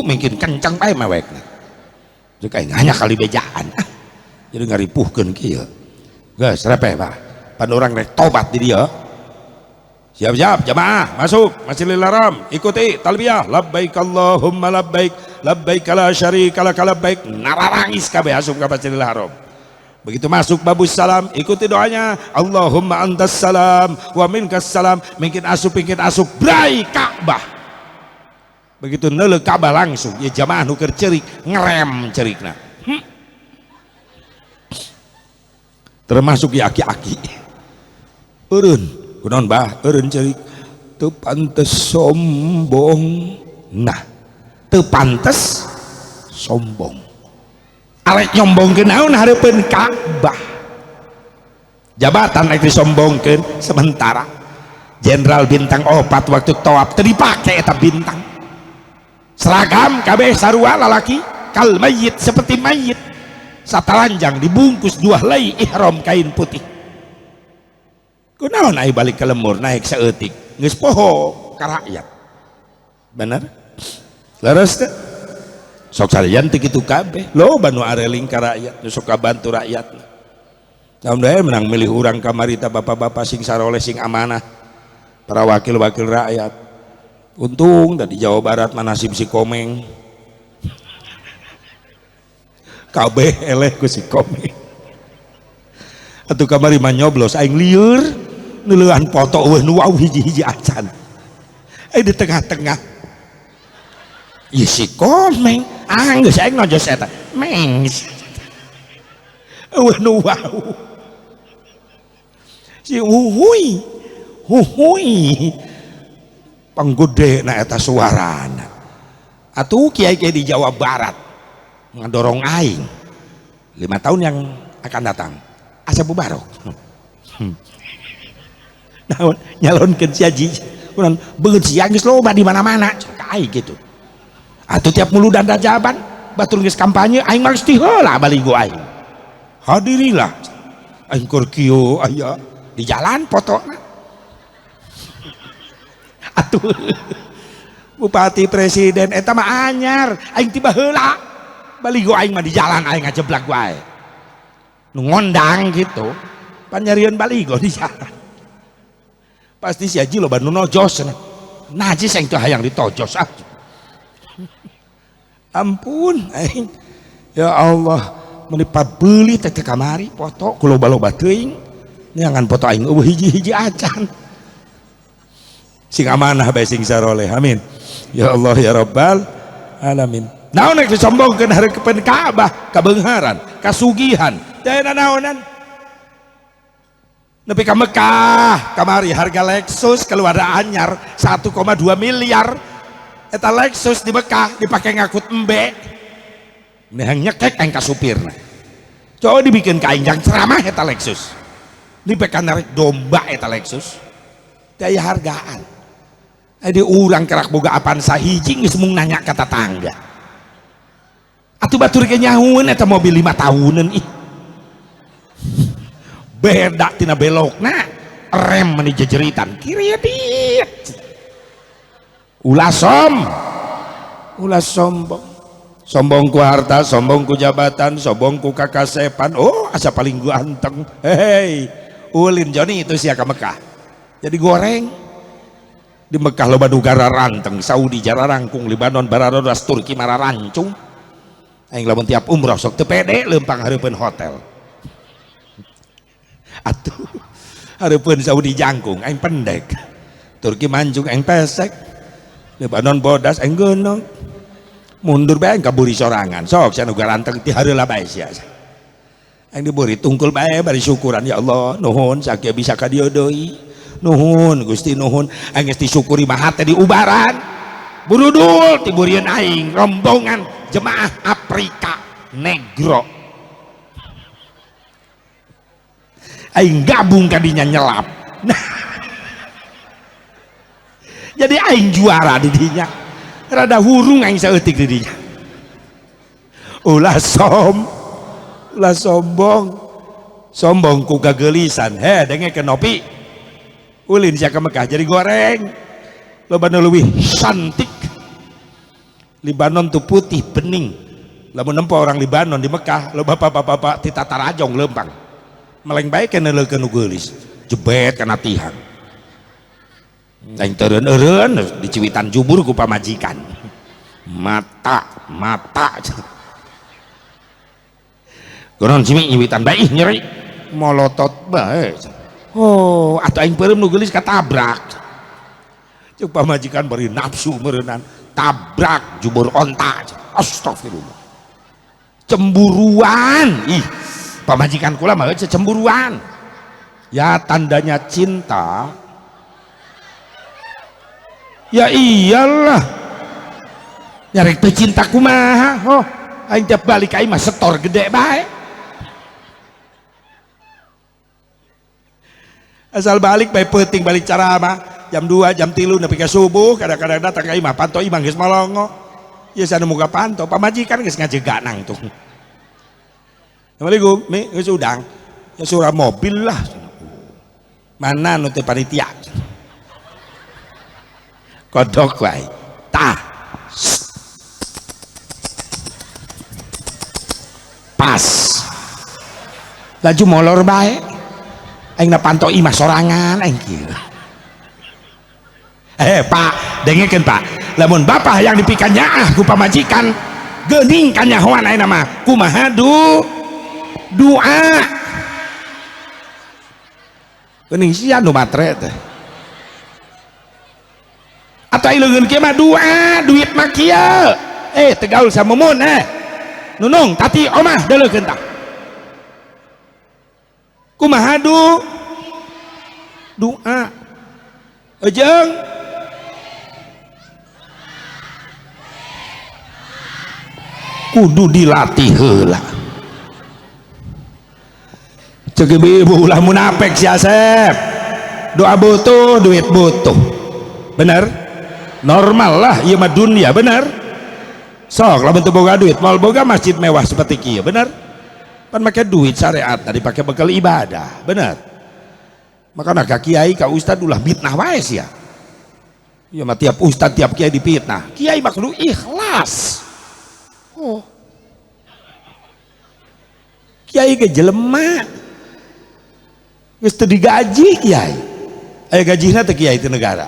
Speaker 1: mungkin kencang bae mewekna jeung aing hanya kali bejaan jadi ngaripuhkeun kieu geus repeh Pak pan urang rek tobat di dia siap-siap jamaah masuk Masjidil Haram ikuti talbiyah labbaik Allahumma labbaik labbaik la syarika lak labbaik nararangis kabeh asup ka Masjidil Haram. Begitu masuk babus salam ikuti doanya Allahumma antas salam wa minkas salam mungkin asup brai Ka'bah. Begitu neuleuh Ka'bah langsung ya jamaah nu keur ceurik ngerem ceurikna termasuk ya aki-aki eureun kunaon bah eureun ceurik teu pantes sombong nah teu pantes sombong arek nyombongkeun naon hareupeun Ka'bah jabatan rek disombongkeun sementara Jenderal bintang 4 waktu tawaf teu dipake eta bintang seragam kabeh sarua lalaki kal mayit, seperti mayit, satalanjang dibungkus 2 helai ihram kain putih. Kunaon ai balik ke lemur naik saeutik geus poho ka rakyat. Bener? Leres teh? Sok salian teu kitu kabeh. Loba nu areling ka rakyat, nu sok kabantu rakyat. Alhamdulillah menang milih urang kamari ta bapak-bapak sing saroleh sing amanah. Para wakil-wakil rakyat. Untung dari Jawa Barat mah nasib si Komeng. Kabeh eleh ku si Komeng. Atuh kamari mah nyoblos aing lieur, neuleuhan foto eueuh nu wau hiji-hiji acan. Di tengah-tengah. Ieu si Komeng, geus aing nojos eta. Meng. Eueuh nu wau. Si Uhuy penggede na eta suarana. Atuh kiai-kiai di Jawa Barat ngadorong aing 5 tahun yang akan datang asa bubarok. Naon nyalonkeun si Haji urang beungeut sia geus loba di mana-mana ka aing gitu. Atuh tiap muludan rajaban batur geus kampanye aing mah geus ti heula baligo aing. Hadirilah aing keur kieu aya di jalan fotona. Atuh bupati presiden eta mah anyar aing tiba heula baligo aing mah di jalan aing ngajeblak wae nu ngondang gitu panyarieun baligo di jalan pasti si Haji loba nu nojos najis aing teu hayang ditojos ampun aing ya Allah meuni pabeuli teh kamari foto ku loba-loba teuing neangan foto aing eueuh hiji-hiji acan sing amanah bae sing saroleh amin ya Allah ya Rabbal alamin. Naon rek disombongkeun hareupeun Ka'bah kabeungharan kasugihan teu naonan nepi ka Mekah kamari harga Lexus keluar anyar 1,2 miliar eta Lexus di Mekah dipake ngakut embe nehang nyekek aing ka supirna coba dibikin ka aing jang ceramah eta Lexus dipake narik domba eta Lexus teu aya hargaan. Ada urang kerak boga apaan sahiji geus mung nanya ka tetangga. Atuh batur ge nyahueun eta mobil 5 tahunan ih. Beda tina belokna, rem meni jejeritan kiri dit. Ulah sombong. Sombong ku harta, sombong ku jabatan, sombong ku kakasepan. Oh, asa paling ganteng. Hei, ulin Joni itu sia ka Mekah. Jadi goreng. Di Mekah loba negara ranteng, Saudi jara rangkung, Libanon bararodas, Turki mara rancung. Aing lamun tiap umroh sok teu pede leumpang hareupeun hotel. Atuh hareupeun Saudi jangkung aing pendek. Turki mancung aing pesek. Libanon bodas aing geunong. Mundur bae aing kaburi sorangan. Sok sia nu garanteng ti hareula bae sia. Aing diburi tungkul bae bari syukuran ya Allah, nuhun sakieu bisa ka dieu deui. Nuhun Gusti nuhun aing geus disyukuri mah teh di ubaran burudul tiburieun aing rombongan jemaah Afrika Negro aing gabung kadinya nyelap nah, jadi aing juara di dinya rada hurung aing saeutik di dinya ulah sombong ku gageulisan dengekeun nopi ulin sia ka Mekah jadi goreng loba nu leuwih cantik Libanon tuh putih bening lamun nempo orang Libanon di Mekah loba bapak-bapak ti tatarajong leumpang meleng bae kana leukeun nu geulis jebet kana tihan aing teureun-eureun diciwitan jubur ku pamajikan mata gonon cimi nyiwitan bae nyeri molotot bae. Oh, atau aing peureum nu geulis katabrak. Cuk pamajikan bari nafsu meureunnan, tabrak jubur onta. Astagfirullah. Cemburuan. Ih, pamajikan kula mah cemburuan. Ya tandanya cinta. Ya iyalah. Nyarek teu cinta kumaha? Oh, aing tiap balik aing mah setor gede bae. Asal balik bae peuting balik ceramah jam 2 jam 3 nepi ka subuh kadang-kadang datang ka imah panto imah geus molongo ya sana muka pantau pamajikan geus ngajegak nang tuh. Assalamualaikum mi geus udang ya surah mobil lah mana nu teh panitia kodok wae tah pas laju molor bae aing na pantau imah sorangan aing kieu. Pak dengekeun Pak, lamun bapak yang dipikan nyaah ku pamajikan geuning ka nyahoan ayeuna mah kumaha doa geuning sia nu matre teh atuh ai leungeun kieu mah doa duit mah kieu tegaul samumun nunung tati omah deuleukeun tah kumaha doa ejeng kudu dilatih heula ceuk ibu ulah munafik si Asep doa butuh duit butuh bener normal lah ieu mah dunia bener sok lamun teu boga duit moal boga masjid mewah seperti kieu bener pan make duit syariat tadi dipake bekal ibadah bener makana ka kiai ka ustad ulah fitnah wae sia ieu mah tiap ustad tiap kiai dipitnah kiai mah kudu ikhlas. Kiai ge jelema geus teu digaji kiai aya gajina teh kiai teh negara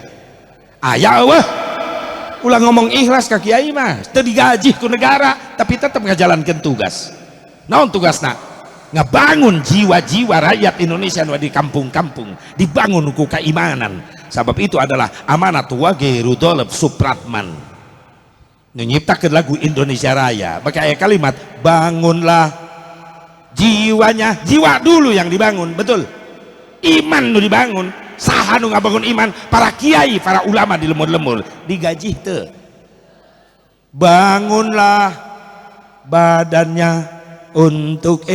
Speaker 1: aya eueuh ulah ngomong ikhlas ka kiai mah teu digaji ku negara tapi tetep ngajalankeun tugas naon tugasna ngabangun jiwa-jiwa rakyat Indonesia nu di kampung-kampung dibangun ku keimanan sabab itu adalah amanat wa ghairu dhalab Supratman nyiptakeun lagu Indonesia Raya maka aya kalimat bangunlah jiwanya jiwa dulu yang dibangun betul iman nu dibangun saha nu ngabangun iman para kiai para ulama di lemur-lemur digaji teu bangunlah badannya untuk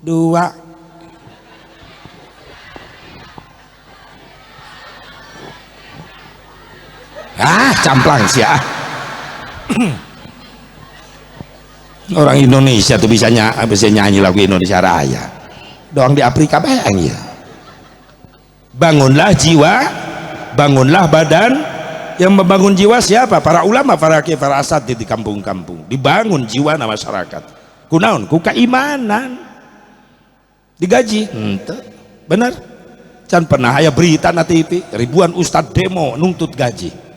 Speaker 1: dua camplang sih ya. Orang Indonesia tuh bisa nyanyi lagu Indonesia Raya doang di Afrika bayang ya bangunlah jiwa bangunlah badan yang membangun jiwa siapa para ulama para kiai para asatidz di kampung-kampung dibangun jiwa na masyarakat kunaon ku keimanan digaji henteu bener can pernah aya berita na TV ribuan ustad demo nuntut gaji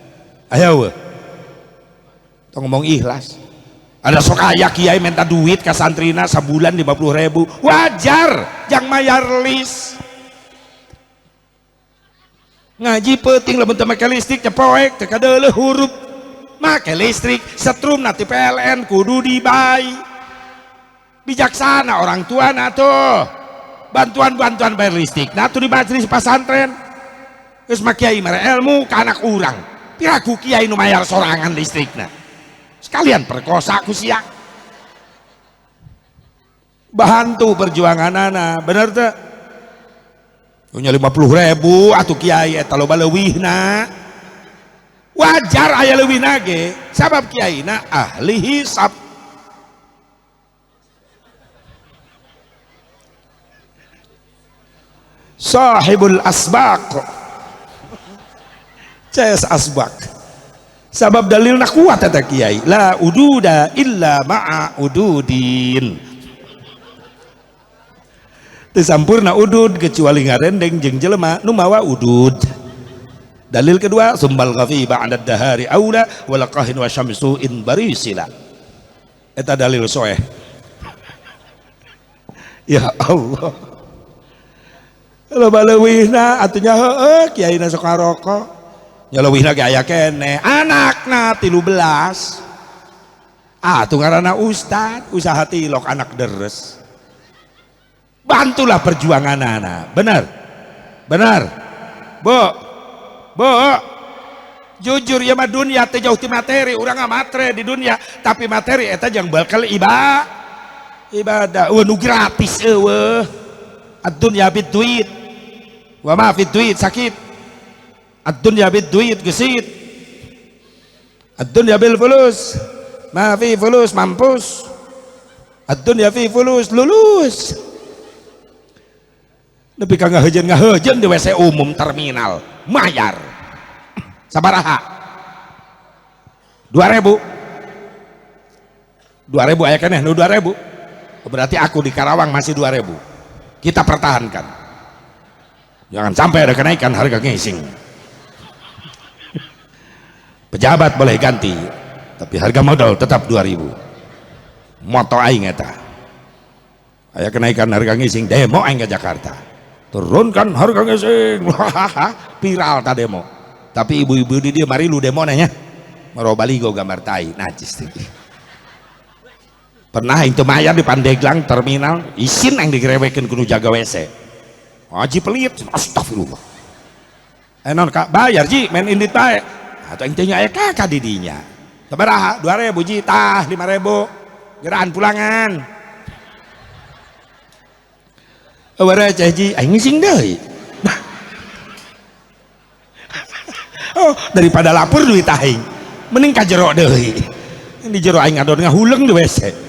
Speaker 1: aya we tong ngomong ikhlas ada sok aya kiai minta duit ke santrina sabulan 50.000 wajar jang mayar list ngaji penting lamun teu make listrik cepoek teu kadeuleuh hurup make listrik setrum nanti PLN kudu dibai bijaksana orang tua na tuh bantuan bayar listrik nah tuh di majelis pesantren geus mah kiai mah ilmu ka anak urang piraku kiai nu mayar sorangan listrikna sekalian perkosa ku sia bantu perjuangan anak bener teh punya 50.000 atuh kiai eta loba leuwihna wajar aya leuwihna ge sabab kiaina ahli hisab sahibul asbaq ces asbaq sabab dalilna kuat eta kiai la ududa illa ma'a ududin teu sampurna udud kecuali ngarendeng jeung jelema nu mawa udud dalil kedua sumbal ghafi ba'da dahari aula walaqahin wa syamsu in barisila eta dalil soeh ya Allah loba leuwihna atunya heueuh kiaina sok ngaroko nyaleuwihna ge aya kene anakna 13 tuh ngaranna ustad usaha tilok anak deres bantulah perjuangan anak bener bo jujur ya mah dunia teh jauh ti materi urang matre di dunia tapi materi eta jang bakal ibadah nu gratis eueuh ad-dunya bid-duit wa ma fid-duit sakit ad-dunya bid-duit gesit ad-dunya bil fulus ma fi fulus mampus, ad-dunya fi fulus lulus. Nepi ka ngahejeun di WC umum terminal mayar sabaraha 2000 aya keneh nu 2000, berarti aku di Karawang masih 2000. Kita pertahankan, jangan sampai ada kenaikan harga ngising. Pejabat boleh ganti tapi harga modal tetap 2000. Moto aing eta aya kenaikan harga ngising, demo aing ke Jakarta, turunkan harga ngising. Viral ta demo, tapi ibu-ibu di dia mari lu demo nanya marobaligo gambar tai najis tinggi. Pernah itu mayar di Pandeglang terminal isin yang digerewekin kudu jaga WC haji pelit, astagfirullah. Enon kak bayar ji main indit bae atau intinya aya kakak didinya sabaraha 2000 ji tah 5000 geraan pulangan awara ceh ji aing ngising deui. Oh daripada lapor duit aing mending ka jero deui, di jero aing adon ngahuleng di WC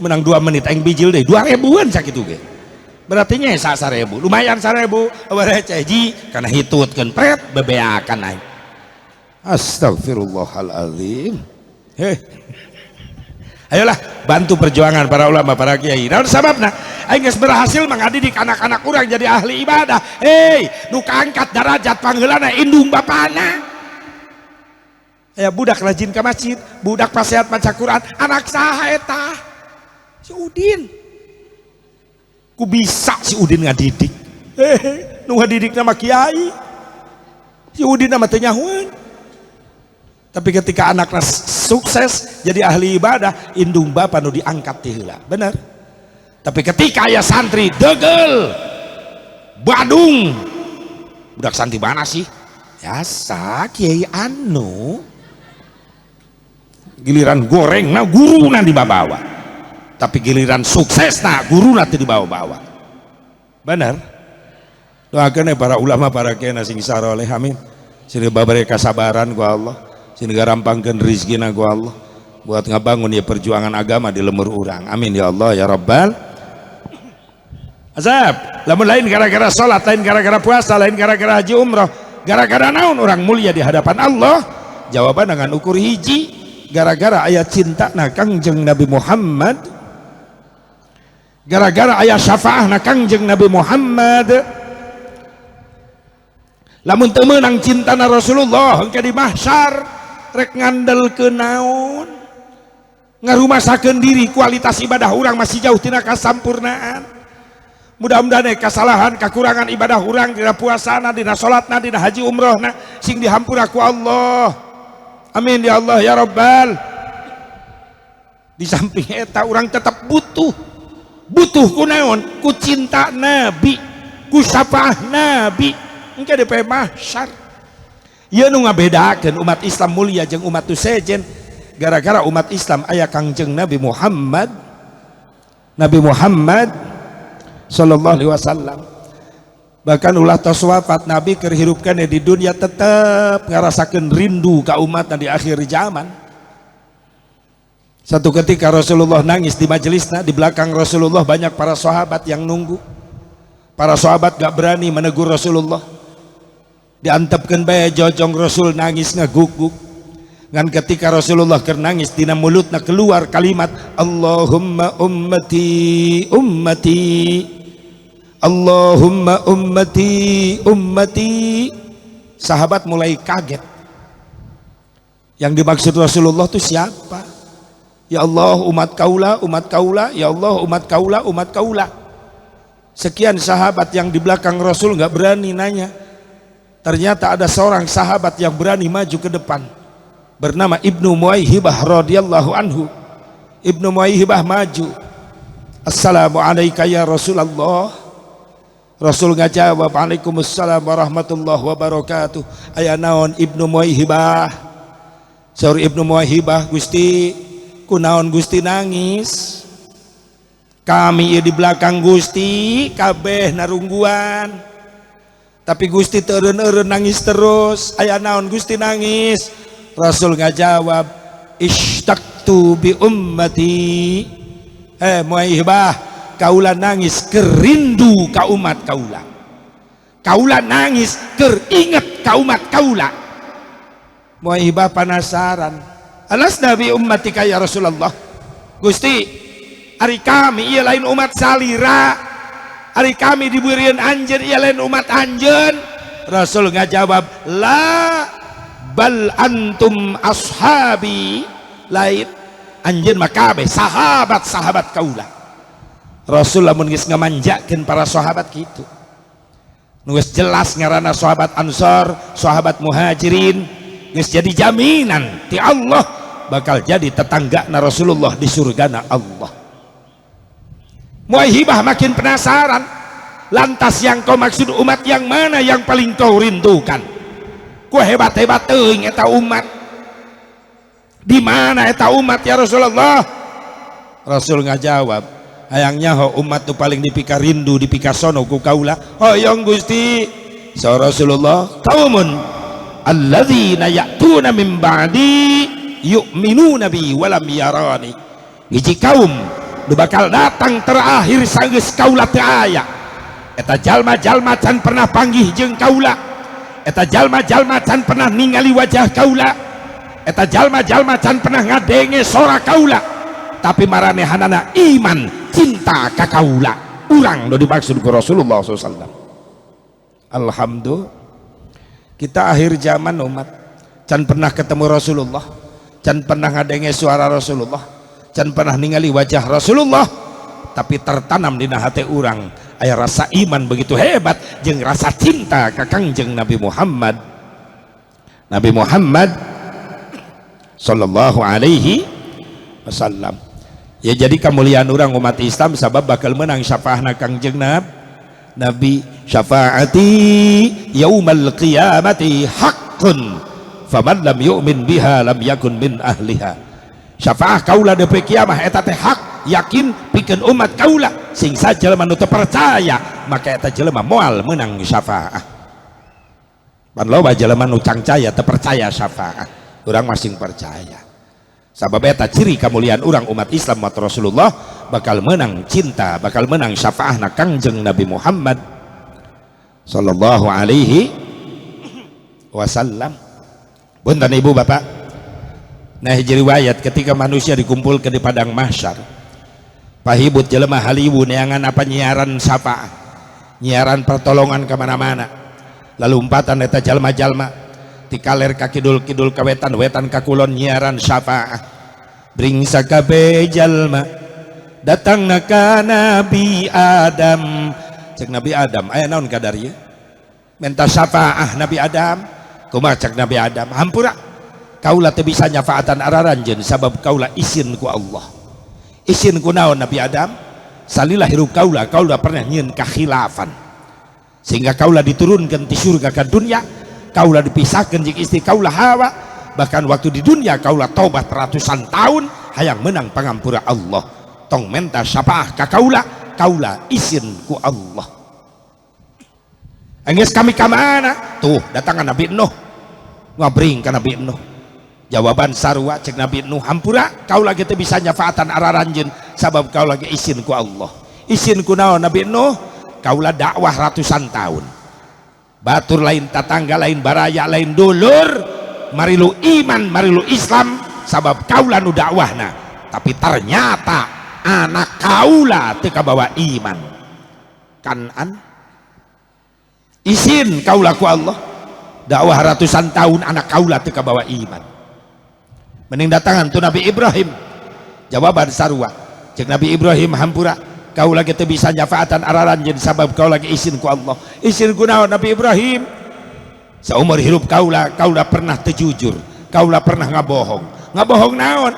Speaker 1: menang 2 menit aing bijil deh 2000-an sakitu ge, berarti nya 1000 lumayan 1000 awara ceh ji kana hitutkeun pret bebeakan aing. Astagfirullahaladzim. Ayolah bantu perjuangan para ulama para kiai. Naon sababna aing geus berhasil mangadidik anak-anak urang jadi ahli ibadah. Nu kaangkat derajat pangheulana indung bapana. Aya budak rajin ka masjid, budak pasehat maca Quran, anak saha eta? Si Udin. Ku bisa si Udin ngadidik. Nu ngadidik nama kiai. Si Udin nama teu nyahoeun. Tapi ketika anaknya sukses jadi ahli ibadah, indung bapa nu diangkat ti heula. Bener. Tapi ketika aya santri degel badung, budak santri mana sih? Biasa kiai anu giliran goreng na guru na dibawa, tapi giliran sukses na guru na dibawa-bawa. Bener. Doakeun para ulama para kiai sing saroleh amin. Sini babare kasabaran ku Allah. Sini garampangkeun rizkina ku Allah buat ngabangun ya perjuangan agama di lemur urang. Amin ya Allah ya Rabbal azab. Lamun lain gara-gara salat, lain gara-gara puasa, lain gara-gara haji umroh, gara-gara naon orang mulia di hadapan Allah? Jawaban dengan ukur hiji, gara-gara ayat cinta na Kangjeng Nabi Muhammad, gara-gara ayat syafaah na Kangjeng Nabi Muhammad. Lamun teu meunang cinta na Rasulullah engke di mahsyar rek ngandelkeun naon, ngarumasakeun diri kualitas ibadah urang masih jauh tina kasampurnaan. Mudah-mudahan kesalahan kekurangan ibadah urang dina puasana, dina salatna, dina haji umrohna sing dihampura ku Allah. Amin ya Allah ya Rabbal. Di samping eta urang tetap butuh ku naon, ku cinta Nabi, ku syafaah Nabi engke di mahsyar. Ieu nu ngabedakeun umat Islam mulia jeung umat tu sejen, gara-gara umat Islam aya Kangjeng Nabi Muhammad sallallahu alaihi wasallam. Bahkan ulah tos wafat Nabi keur hirupkeun di dunia tetep ngarasakeun rindu ka umatna di akhir zaman. Satu ketika Rasulullah nangis di majelisna, di belakang Rasulullah banyak para sahabat yang nunggu. Para sahabat gak berani menegur Rasulullah. Diantepkeun bae jojong Rasul nangis ngaguguk. Ngan ketika Rasulullah keur nangis dina mulutna keluar kalimat Allahumma ummati ummati, Allahumma ummati ummati. Sahabat mulai kaget. Yang dimaksud Rasulullah itu siapa? Ya Allah umat kaula, umat kaula, ya Allah umat kaula, umat kaula. Sekian sahabat yang di belakang Rasul nggak berani nanya. Ternyata ada seorang sahabat yang berani maju ke depan, bernama Ibnu Muwaihibah radhiyallahu anhu. Ibnu Muwaihibah maju, Assalamualaikum ya Rasulullah. Rasul ngajawab, Waalaikumsalam warahmatullahi wabarakatuh. Aya naon Ibnu Muwaihibah? Saur Ibnu Muwaihibah, Gusti kunaon Gusti nangis? Kami di belakang Gusti kabeh narungguan, tapi Gusti teureun-eureun nangis terus. Aya naon Gusti nangis? Rasul ngajawab, ishtaqtu bi ummati. Muaihibah, kaula nangis kerindu ka umat kaula. Kaula nangis keringet ka umat kaula. Muaihibah penasaran, alas nabi ummatika ya Rasulullah. Gusti, ari kami ieu lain umat salira, ari kami dibeureun anjeun ieu lain umat anjeun. Rasul ngajawab, la bal antum ashabi, lain anjeun mah kabeh sahabat-sahabat kaula. Rasul lamun geus ngamanjakeun para sahabat kitu, nu geus jelas ngaranna sahabat Ansor, sahabat Muhajirin, geus jadi jaminan ti Allah bakal jadi tetanggana Rasulullah di surgana Allah. Muaihibah makin penasaran, lantas yang kau maksud umat yang mana yang paling kau rindukan? Ku hebat-hebat teuing eta umat. Di mana eta umat ya Rasulullah? Rasul ngajawab, hayangnya ho umat tu paling dipika rindu dipika sono ku kaula. Hoyong Gusti, sa Rasulullah, qaumun alladzina ya'tuna min ba'di yu'minuna bi walam yarani. Hiji kaum nu bakal datang terakhir sageus kaula teu aya. Eta jalma-jalma can pernah panggih jeung kaula, eta jalma-jalma can pernah ningali wajah kaula, eta jalma-jalma can pernah ngadenge sora kaula, tapi maranehanana iman cinta ka kaula. Urang nu dimaksud ku Rasulullah SAW. Alhamdulillah, kita akhir zaman umat can pernah ketemu Rasulullah, can pernah ngadenge suara Rasulullah, can pernah ningali wajah Rasulullah, tapi tertanam dina hati urang aya rasa iman begitu hebat jeung rasa cinta ka Kangjeng Nabi Muhammad sallallahu alaihi wasallam. Ya jadi kemuliaan urang umat Islam sabab bakal menang syafaahna Kangjeng Nabi. Syafaati yaumal qiyamati haqqun faman lam yu'min biha lam yakun min ahliha. Syafaah kaula di kiamah eta teh hak, yakin pikeun umat kaula, sing sajelema nu teu percaya maka eta jelema moal meunang syafaah. Pan loba jelema nu cangcaya teu percaya syafaah, urang masing percaya. Sabab eta ciri kemuliaan urang umat Islam umat Rasulullah bakal menang cinta, bakal menang syafaahna Kangjeng Nabi Muhammad sallallahu alaihi wasallam. Punten ibu bapak, nah hiji riwayat ketika manusia dikumpulkan di padang mahsyar, pahibut jelema haliwu neangan apa nyiaran syafaat, nyiaran pertolongan kemana-mana, lalu umpatan eta jalma-jalma tikaler ka kidul-kidul ka wetan ka kulon nyiaran syafaat, bringsa kabeh jalma datangna ka Nabi Adam. Cek Nabi Adam aya naon kadarieu minta syafaah Nabi Adam, kumaha cek Nabi Adam, hampura kaula teu bisa nyafaatan araranjeun sabab kaula izin ku Allah. Izin ku naon Nabi Adam? Salilah hirup kaula pernah nyieun kakhilafan sehingga kaula diturunkan di surga ke dunia, kaula dipisahkan jeung istri kaula Hawa, bahkan waktu di dunia kaula taubat ratusan tahun hayang menang pangampura Allah, tong menta syafaah ka kaula izin ku Allah. Enggeus kami ka mana? Tuh datangan Nabi Nuh, ngabring ka Nabi Nuh. Jawaban sarua cek Nabi Nuh, hampura kau lagi teu bisa nyafaatan araranjeun sabab kau lagi izin ku Allah. Izin ku naon Nabi Nuh? Kaulah dakwah ratusan tahun, batur lain tatangga lain baraya lain dulur, marilu iman marilu Islam sabab kaulah nu dakwahna, tapi ternyata anak kaulah teu kabawa iman. Kanan izin kaulah ku Allah, dakwah ratusan tahun anak kaulah teu kabawa iman. Mending datangan tu Nabi Ibrahim, jawaban sarua cek Nabi Ibrahim, hampura kau lagi teu bisa nyafaatan araranjeun sabab kau lagi izin ku Allah. Izin ku naon Nabi Ibrahim? Saumur hirup kaulah pernah teu jujur, kaulah pernah ngabohong. Ngabohong naon?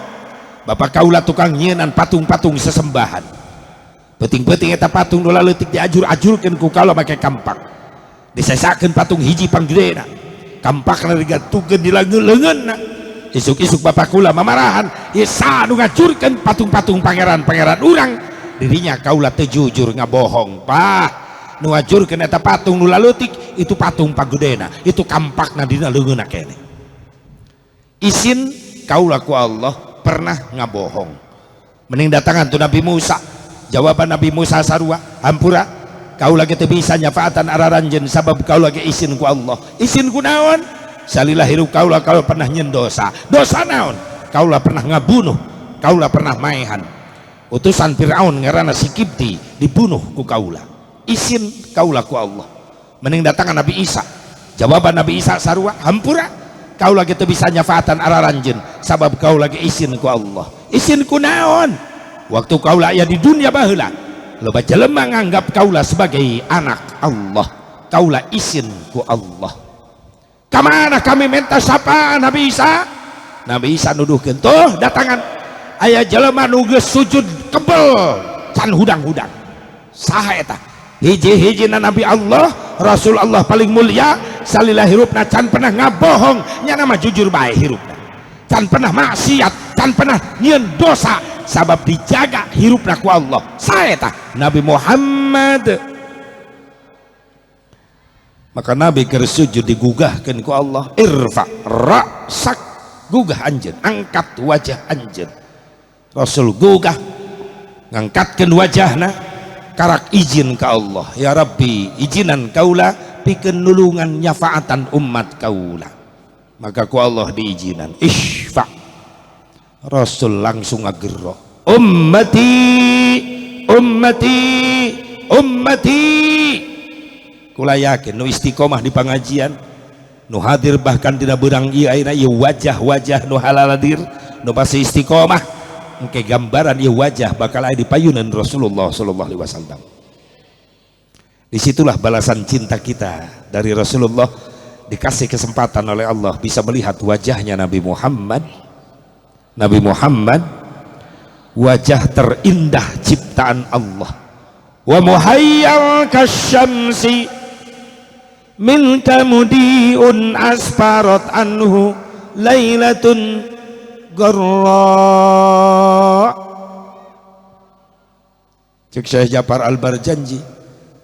Speaker 1: Bapak kaulah tukang nyieunan patung-patung sesembahan, penting-penting eta patung nu leutik diajur-ajurkeun ku kaulah make kampak, disesakeun patung hiji panggedena, kampakna digantungkeun di leungeunna. Isuk-isuk bapak kula mamarahan, ieu sanu ngajurkeun patung-patung pangeran-pangeran urang, dirinya kaulah teu jujur ngabohong. Pah, nu ngajurkeun eta patung nu laleutik itu patung panggedena, itu kampakna dina leungeunna keneh. Isin kaulah ku Allah pernah ngabohong. Mending datangan tu Nabi Musa. Jawaban Nabi Musa sarua, hampura kau lagi teu bisa nyafaatan araranjeun sabab kau lagi isin ku Allah. Isin ku naon? Salilah hirup kaulah kalau pernah nyen dosa. Dosa naon? Kaulah pernah ngabunuh, kaulah pernah maehan. Utusan Firaun ngaranna si Kipti dibunuh ku kaulah. Isin kaulah ku Allah. Mending datangan Nabi Isa. Jawaban Nabi Isa sarua, hampura kau lagi teu bisa nyafaatan araranjeun sabab kau lagi isin ku Allah. Isin ku naon? Waktu kaulah aya di dunia baheula loba jelema nganggap kaulah sebagai anak Allah. Kaulah isin ku Allah. Kamana kami minta sapa Nabi Isa? Nabi Isa nuduhkeun, tuh datangan aya jelema nu geus sujud kebel can hudang-hudang. Saha eta? Hiji-hijina Nabi Allah, Rasul Allah paling mulia, salila hirupna can pernah ngabohong, nya nama jujur bae hirupna. Can pernah maksiat, can pernah nyieun dosa, sabab dijaga hirupna ku Allah. Saha eta? Nabi Muhammad. Maka Nabi keur sujud digugahkeun ku Allah, irfa ra'sak, gugah anjeun, angkat wajah anjeun. Rasul gugah ngangkatkeun wajahna, karak izin ka Allah, ya Rabbi izinan kaula pikeun nulungan nyafaatan umat kaula. Maka ku Allah diizinan, isfa. Rasul langsung ngagero, ummati ummati ummati. Kula yakin nu istiqomah di pangajian, nu hadir bahkan dina beurang ieu ayeuna ieu wajah-wajah nu halaladir nu masih istiqomah engke gambaran ieu wajah bakal aya di payunan Rasulullah sallallahu alaihi wasallam. Disitulah balasan cinta kita dari Rasulullah, dikasih kesempatan oleh Allah bisa melihat wajahnya Nabi Muhammad. Nabi Muhammad wajah terindah ciptaan Allah. Wa muhayyal kasyamsi minka mudiun asfarat anhu lailatun garra. Cek Syekh Ja'far Al-Barjanji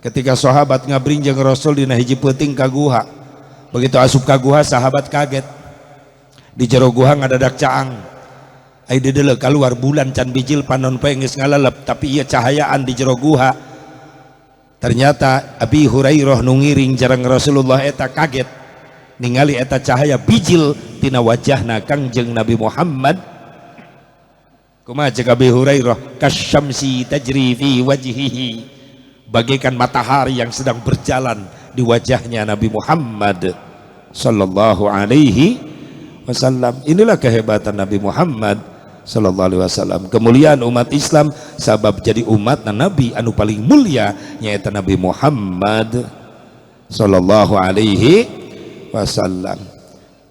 Speaker 1: ketika sahabat ngabrinjeng Rasul dina hiji peuting ka guha, begitu asup ka guha sahabat kaget, di jero guha ngadadak caang, ai dedeuleu kaluar bulan can bijil panon poe geus ngalalep, tapi ieu cahayaan di jero guha. Ternyata Abi Hurairah nu ngiring jarang Rasulullah eta kaget ningali eta cahaya bijil tina wajahna Kangjeng Nabi Muhammad. Kumaha cek Abi Hurairah, kasyamsi tajri fi wajhihi, bagaikan matahari yang sedang berjalan di wajahnya Nabi Muhammad sallallahu alaihi wasallam. Inilah kehebatan Nabi Muhammad sallallahu alaihi wasallam, kemuliaan umat Islam sabab jadi umat Nabi anu paling mulia nyaeta Nabi Muhammad sallallahu alaihi wasallam.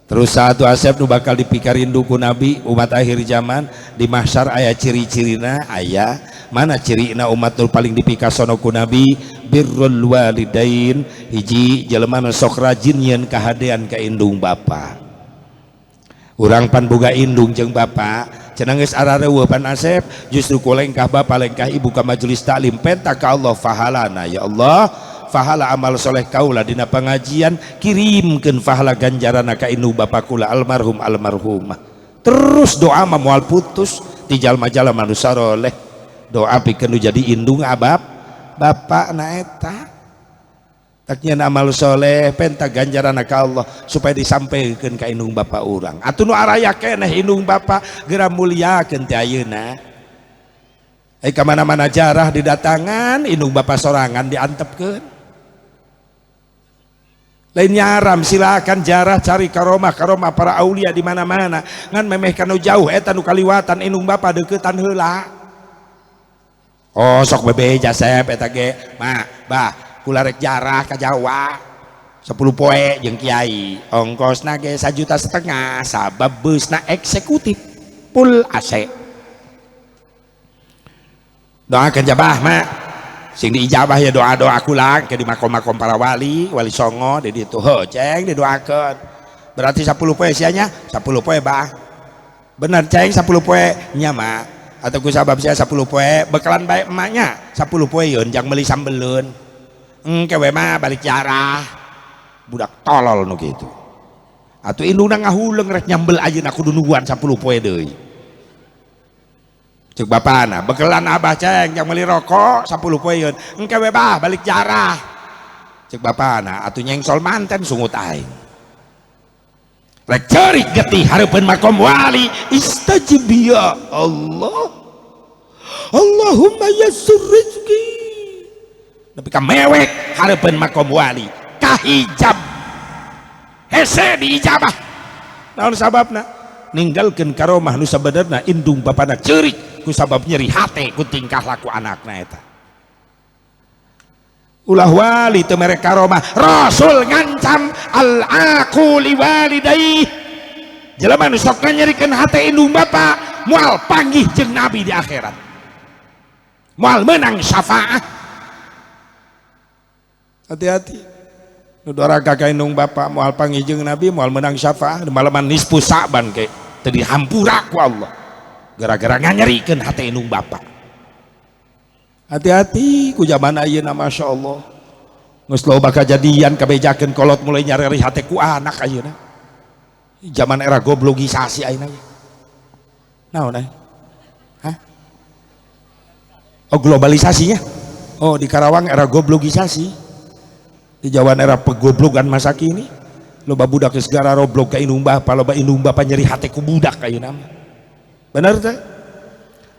Speaker 1: Terus satu asep nu bakal dipikarin duku Nabi umat akhir zaman di mahsyar aya ciri-cirina, aya mana cirina umat nu paling dipikasono ku Nabi? Birrul walidain, hiji jelema nu sok rajin nyieun kahadean ka indung bapa. Urang pan boga indung jeung bapa cenah geus arareueuh pan asep, justru ku lengkah bapa lengkah ibu ka majelis taklim penta ka Allah fahalana, ya Allah fahala amal soleh kaula dina pengajian kirimkeun fahala ganjarana ka indung bapa kula almarhum almarhumah. Terus doa mah moal putus ti jalma-jalma nu saroleh, doa pikeun nu jadi indung abab bapa na eta. Tak nyeun amal soleh penta ganjarana ka Allah supaya disampaikan ka indung bapa urang. Atuh nu araya keneh indung bapa geura mulyakeun ti ayeuna. Ka mana-mana jarah didatangan indung bapa sorangan diantepkeun. Lain nyaram silakan jarah cari karomah para aulia di mana-mana. Ngan memeh kanu jauh eta nu kaliwatan indung bapa deuketan heula. Oh sok bebeja sep eta ge. Mah, bah kula rek jarah ka Jawa 10 poe jeung kiai, ongkosna ge 1,5 juta sabab beusna eksekutif full AC. Doakeun jabah mah sing diijabah ya doa-doa kula ke di makom-makom para wali songo di ditu heuh ceng didoakeun. Berarti 10 poe sia nya 10 poe bah. Bener ceng 10 poe nya mah atuh ku sabab sia 10 poe bekalan bae emaknya 10 poe yeun jang meuli sambeleun. Kewe mah balik jarah budak tolol nu gitu. atuh indungna ngahuleng rek nyambel ayeuna kudu nubuan 10 poe deui cek bapana bekelan abah ceng yang meuli rokok 10 poe yeun engke we bah balik jarah cek bapana atuh nyengsol manten sungut aing rek ceurik getih hareupeun makom wali istajib ya Allah Allahumma yassir rizki tapi ka mewek hareupeun makom wali kahijab hese diijabah naon sababna ninggalkeun karomah nu sabenerna indung bapana ceurik ku sabab nyeri hate ku tingkah laku anakna eta ulah wali teu mere karomah rasul ngancam al aquli walidayhi jelema nu sok nyerikeun hate indung bapa moal panggih jeung nabi di akhirat moal menang syafaat hati-hati nu doraka ka indung bapa moal panggih jeung nabi moal menang syafaat malaman nisfu Sa'ban ke teu dihampura ku Allah gara-gara nganyerikeun hate indung bapa hati-hati ku zaman ayeuna Masya Allah geus loba kajadian kabejakeun kolot mulai nyari hate ku anak ayeuna zaman era goblogisasi ayeuna naon hah oh globalisasinya oh di Karawang era goblogisasi di Jawa era pegoblogan masa kini loba budak segara roblog ka indung bapa loba indung bapa nyeri hate ku budak ayeuna bener teh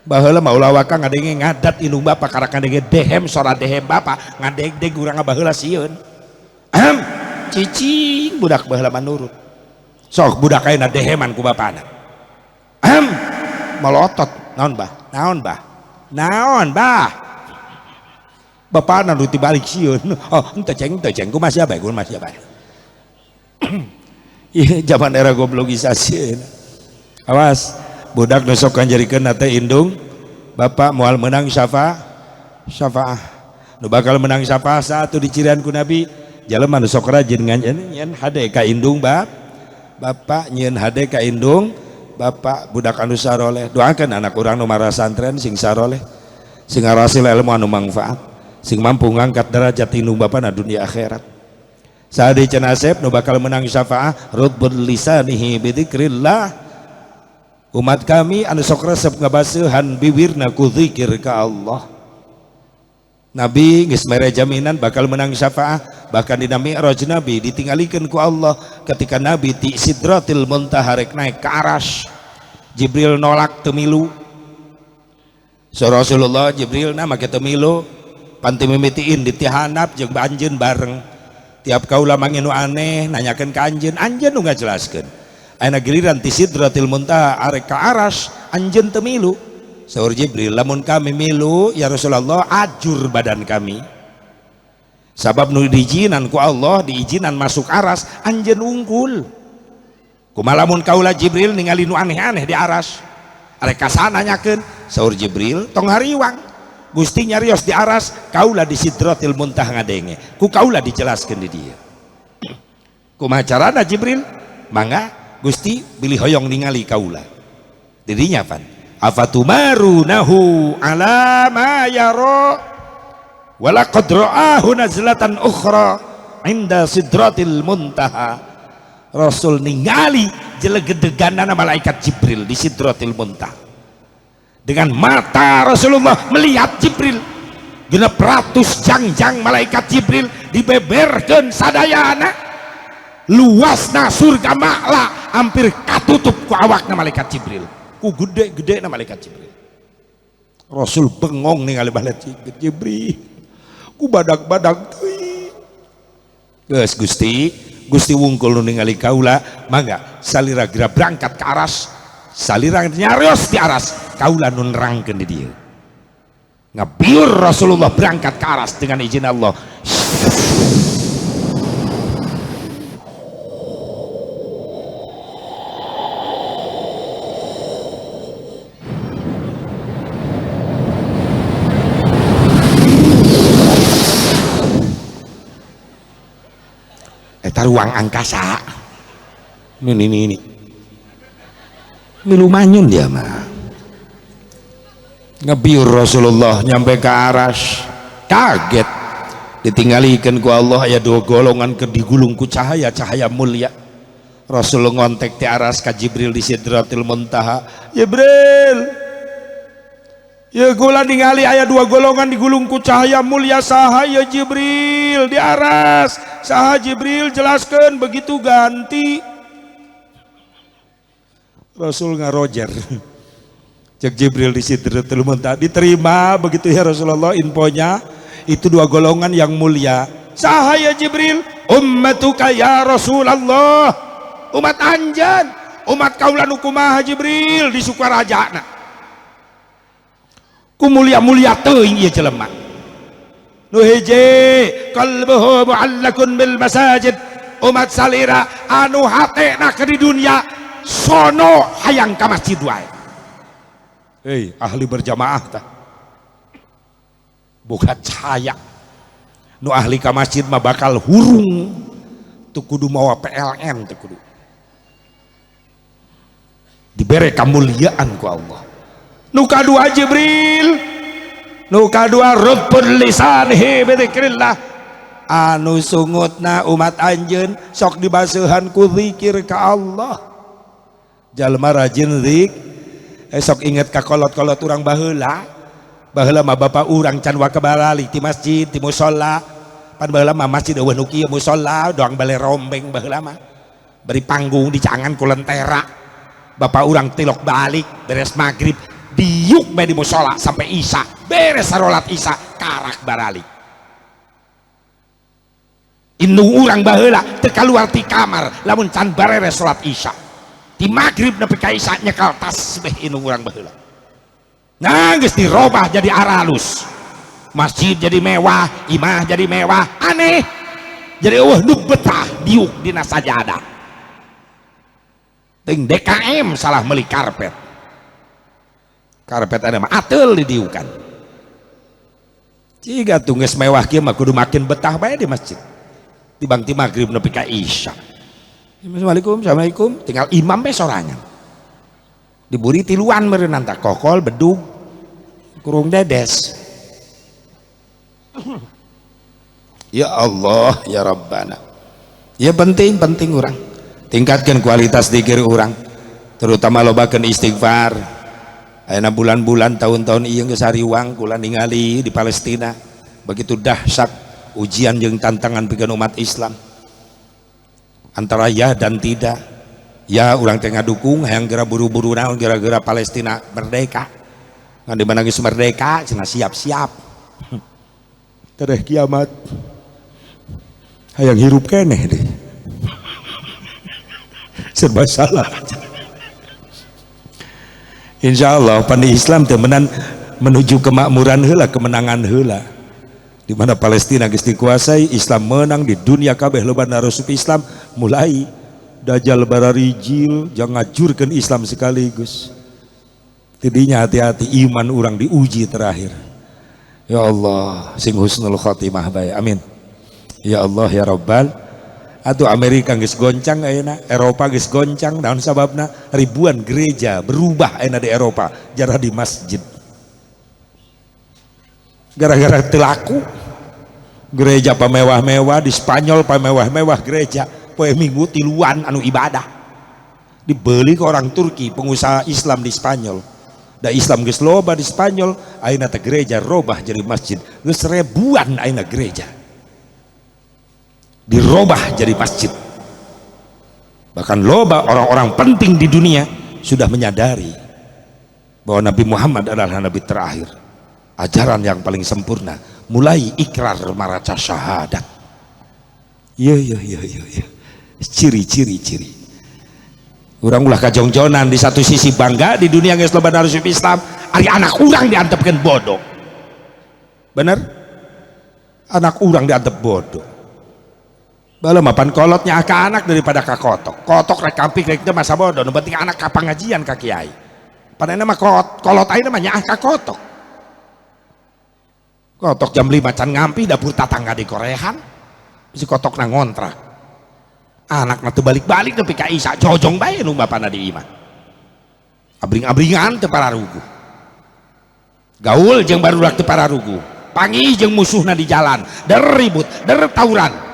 Speaker 1: baheula mah ulah waka ngadenge ngadat indung bapa karena ngadenge dehem sora dehem bapa ngadeg-deg urang baheula sieun cicing budak baheula manurut sok budak ayeuna deheman ku bapana melotot naon bah bapana nu tibalik sieun oh henteu ceng ku masih bae ieu zaman era goblogisasi awas budak nu sok kanjarikeun teh indung bapa moal menang syafaah nu bakal menang syafaah satu dicirian ku nabi jelema nu sok rajin nganjeun hade ka indung bapa nyieun hade ka indung bapa budak anu saroleh doakeun anak urang nu mara santren sing saroleh sing ngarasil ilmu anu manfaat sing mampu ngangkat derajat indung bapana dunia akhirat sade cenah Asep nu bakal menang syafaah rutbul lisanihi bidzikrillah umat kami anu sok resep ngabaseuhan bibirna ku zikir ka Allah Nabi geus mere jaminan bakal menang syafaah bahkan dina Mi'raj Nabi ditinggalikeun ku Allah ketika Nabi ti Sidratil Muntaha rek naik ke Arasy Jibril nolak teu milu so Rasulullah Jibril na make teu milu panti mimitiin di tihanap jeung anjeun bareng tiap kaula manginu aneh nanyakeun ka anjeun nu ngajelaskeun ayeuna giliran ti Sidratil Muntaha arek ka Arasy anjeun teu milu saur Jibril lamun kami milu ya Rasulullah ajur badan kami sabab nu diizinan ku Allah diizinan masuk Arasy anjeun unggul kumaha lamun kaula Jibril ningali nu aneh-aneh di Arasy arek kasana nanyakeun saur Jibril tong hariwang Gusti nyarios di Arasy kaula di Sidratil Muntaha ngadenge ku kaula dijelaskeun di dieu kumaha carana Jibril mangga Gusti bilih hoyong ningali kaula didinya pan afatumarunahu ala ma yara walaqad ra'ahu nazlatan ukhra inda Sidratil Muntaha Rasul ningali jelegedegannana malaikat Jibril di Sidratil Muntaha dengan mata Rasulullah melihat Jibril 600 jangjang malaikat Jibril dibeberkeun sadayana luasna surga ma'la hampir katutup ku awakna malaikat Jibril ku gede-gede na malaikat Jibril Rasul bengong ningali malaikat Jibril ku badag-badag teuing geus Gusti wungkul nu ningali kaula mangga salira geura berangkat ke Arasy salira nyarios di Arasy kaula nu nerangkeun di dieu ngabiur Rasulullah berangkat ke Arasy dengan izin Allah eta ruang angkasa ini milu manyun dia mah ngebiur Rasulullah nyampe ke Arasy kaget ditinggalikeun ku Allah aya dua golongan keur digulung ku cahaya mulia Rasul ngontek ti aras ka Jibril di Sidratil Muntaha. Jibril, ya gula ningali aya dua golongan digulung ku cahaya mulia, saha ya Jibril di aras, saha Jibril jelaskan, begitu ganti. Rasul ngarojer cek Jibril di Sidratil Muntaha, diterima begitu ya Rasulullah infonya, itu dua golongan yang mulia. Saha ya Jibril? Ummatuka ya Rasulullah, umat anjan, umat kaulah nu kumaha Jibril di Sukarajana. Ku mulia-mulia teuing ieu jelema. Nu hiji qalbuhu mu'allakun bil masajid, umat salira anu hatena ke di dunia sono hayang ka masjid wae. Hei, ahli berjamaah tah. Bukan cahaya. Nu ahli ka masjid mah bakal hurung. Tu kudu mawa PLN tu kudu. Dibere kemuliaan ku Allah. Nu kadua Jibril, nu kadua rubul lisanhi bidzikrillah, anu sungutna umat anjeun sok dibasuhan ku zikir ka Allah. Jalma rajin zik esok inget ka kolot-kolot urang baheula. Baheula mah bapak urang can wa kebalali ti masjid ti musholla. Pan baheula mah masjid eueuh nu kieu musholla doang bale rombeng baheula mah. Beri panggung dicangan ku lentera. Bapak urang tilok balik beres maghrib diuk bae di musholla sampai isya. Beres sarolat isya karak baralik. Indung urang baheula teu kaluar ti kamar lamun can barere salat isya. Di maghrib nepi ka isya nyekal tasbih indung urang baheula. Nah geus dirobah jadi aralus. Masjid jadi mewah, imah jadi mewah, aneh. Jadi eueuh nu betah diuk dina sajadah. Ting DKM salah meuli karpet. Karpet ada mah ateul didiukan. Ciga tungges mewah kieu mah kudu makin betah bae di masjid. Tibang ti maghrib nepi ka isya. Assalamualaikum, tinggal imam be sorangan. Diburi tiluan meureun tah kokol bedug kurung dedes. Ya Allah ya Rabbana. Ya penting urang tingkatkan kualitas zikir urang, terutama lobakeun istighfar. Ayeuna bulan-bulan tahun-tahun ieu geus sariwang kula ningali di Palestina begitu dahsyat ujian jeung tantangan pikeun umat Islam. Antara ya dan tidak. Ya urang teh ngadukung hayang geura buru-buru naon gara-gara Palestina merdeka. Ngan di mana geus merdeka cenah siap-siap. Tereh kiamat. Hayang hirup keneh deh. Serba salah. Insyaallah pandi Islam teh menan menuju kemakmuran heula, kemenangan heula. Di mana Palestina geus dikuasai, Islam menang di dunia kabeh loba narusup Islam mulai Dajjal bararijil jang ngajurkeun Islam sekaligus. Tidinya hati-hati iman urang diuji terakhir. Ya Allah, sing husnul khotimah bae. Amin. Ya Allah ya Rabbal. Atuh Amerika geus goncang ayeuna, Eropa geus goncang, naon sababna? Ribuan gereja berubah ayeuna di Eropa, jarah di masjid. Gara-gara teu laku. Gereja pamewah-mewah di Spanyol, pamewah-mewah gereja poe minggu tiluan anu ibadah. Dibeli ke orang Turki, pengusaha Islam di Spanyol. Da Islam geus loba di Spanyol, ayeuna teh gereja robah jadi masjid. Geus ribuan ayeuna gereja dirobah jadi masjid. Bahkan loba orang-orang penting di dunia sudah menyadari bahwa Nabi Muhammad adalah Nabi terakhir, ajaran yang paling sempurna, mulai ikrar maraca syahadat. Ya ciri-ciri urang ulah kajongjonan di satu sisi bangga di dunia geus loba narusup Islam, ari anak urang diantepkeun bodoh. Bener? Anak urang diantep bodoh. Bala mapan kolotnya ka anak daripada ka kotok. Kotok rek kampik rek teu masa bodoh, nu penting anak ka pangajian ka kiai. Panena mah kolot ayeuna mah nyaah ka kotok. Kotok jam 5 can ngampi dapur tatangga di korehan. Si kotokna ngontrak. Anak teu balik-balik nepi ka isya, jojong bae nu bapana di imah. Abring-abringan teu pararugu. Gaul jeung barudak teu pararugu. Panggih jeung musuhna di jalan, der ribut, der tawuran.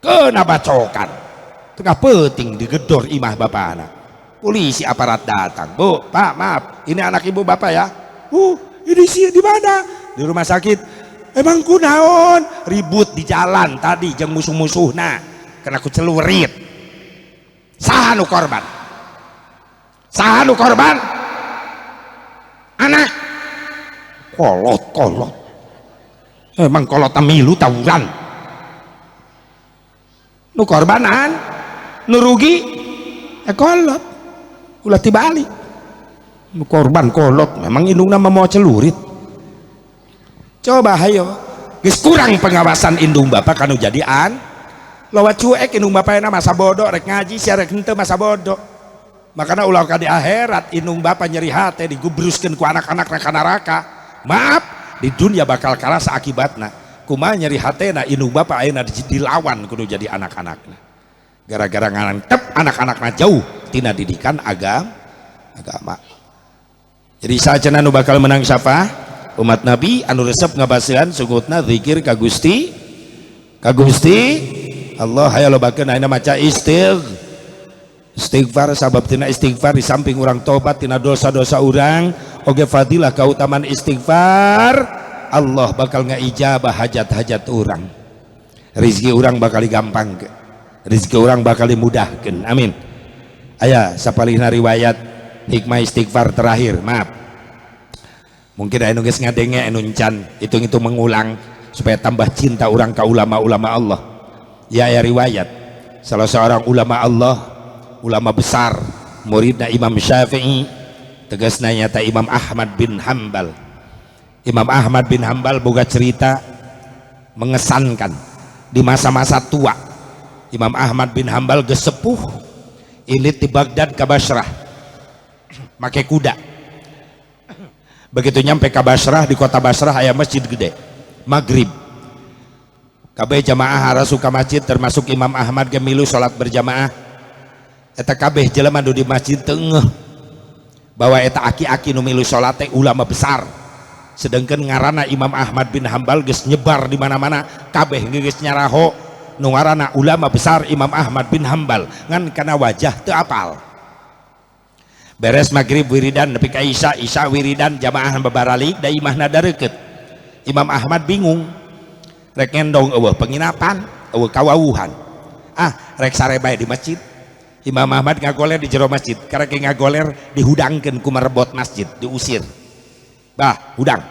Speaker 1: Keuna bacokan. tengah peting digedor imah bapak anak. Polisi aparat datang, Bu, Pak, maaf, ini anak ibu bapak ya. Ini sih di mana? Di rumah sakit. Emang kunaon? Ribut di jalan tadi jeung musuh-musuh. Nah, kena ku celurit. Saha nu korban? Saha nu korban? Anak. Kolot. Emang kolot tamilu tawuran. Nu korbanan, nu rugi, kolot. Ulah tibalik. Nu korban kolot, memang indungna mau celurit. Coba hayo, geus kurang pengawasan indung bapak kanu jadian. Lawat cuek indung bapak na masa bodoh rek ngaji sia rek henteu masa bodoh. Makana ulah ka di akhirat indung bapak nyeri hate digubruskeun ku anak-anak ka neraka. Maaf, di dunia bakal kalah saakibatna. Kumaha nyeri hatena indung bapak ayeuna dilawan kudu jadi anak-anakna. Gara-gara ngarantep anak-anakna jauh tina didikan agama. Jadi sacenah nu bakal menang syafaah umat Nabi anu resep ngabasehan sungutna zikir ka Gusti Allah. Hayo lobakeun ayeuna maca istighfar. Sabab tina istighfar di samping urang tobat tina dosa-dosa urang oge fadilah kautamaan istighfar, Allah bakal ngaijabah hajat-hajat urang, rezeki urang bakal digampangkeun, rezeki urang bakal dimudahkeun, amin. Aya sapalihna riwayat hikmah istighfar terakhir, maaf mungkin anu geus ngadenge anu encan hitung-hitung mengulang supaya tambah cinta urang ka ulama-ulama Allah. Ya riwayat salah seorang ulama Allah, ulama besar, muridna Imam Syafi'i, tegasna nyata Imam Ahmad bin Hambal. Imam Ahmad bin Hambal boga cerita mengesankan. Di masa-masa tua Imam Ahmad bin Hambal geus sepuh, ilit di Baghdad ka Basrah make kuda. Begitu nyampe ka Basrah, di kota Basrah aya masjid gede maghrib. Kabeh jamaah harasu ka masjid termasuk Imam Ahmad ge milu salat berjamaah. Eta kabeh jelema nu di masjid tengah bahwa eta aki-aki nu milu salat teh ulama besar. Sedangkan ngaranna Imam Ahmad bin Hambal geus nyebar di mana-mana, kabeh geus nyaraho nu ngaranna ulama besar Imam Ahmad bin Hambal ngan kana wajah teu apal. Beres maghrib wiridan nepi ka isya wiridan jamaah babaralik da imahna dareukeut. Imam Ahmad bingung, rek ngendong eueuh penginapan, eueuh kawawuhan. Rek sare bae di masjid. Imam Ahmad ngagoler di jero masjid, karena ngagoler dihudangkeun ku merebot masjid, diusir. Hudang.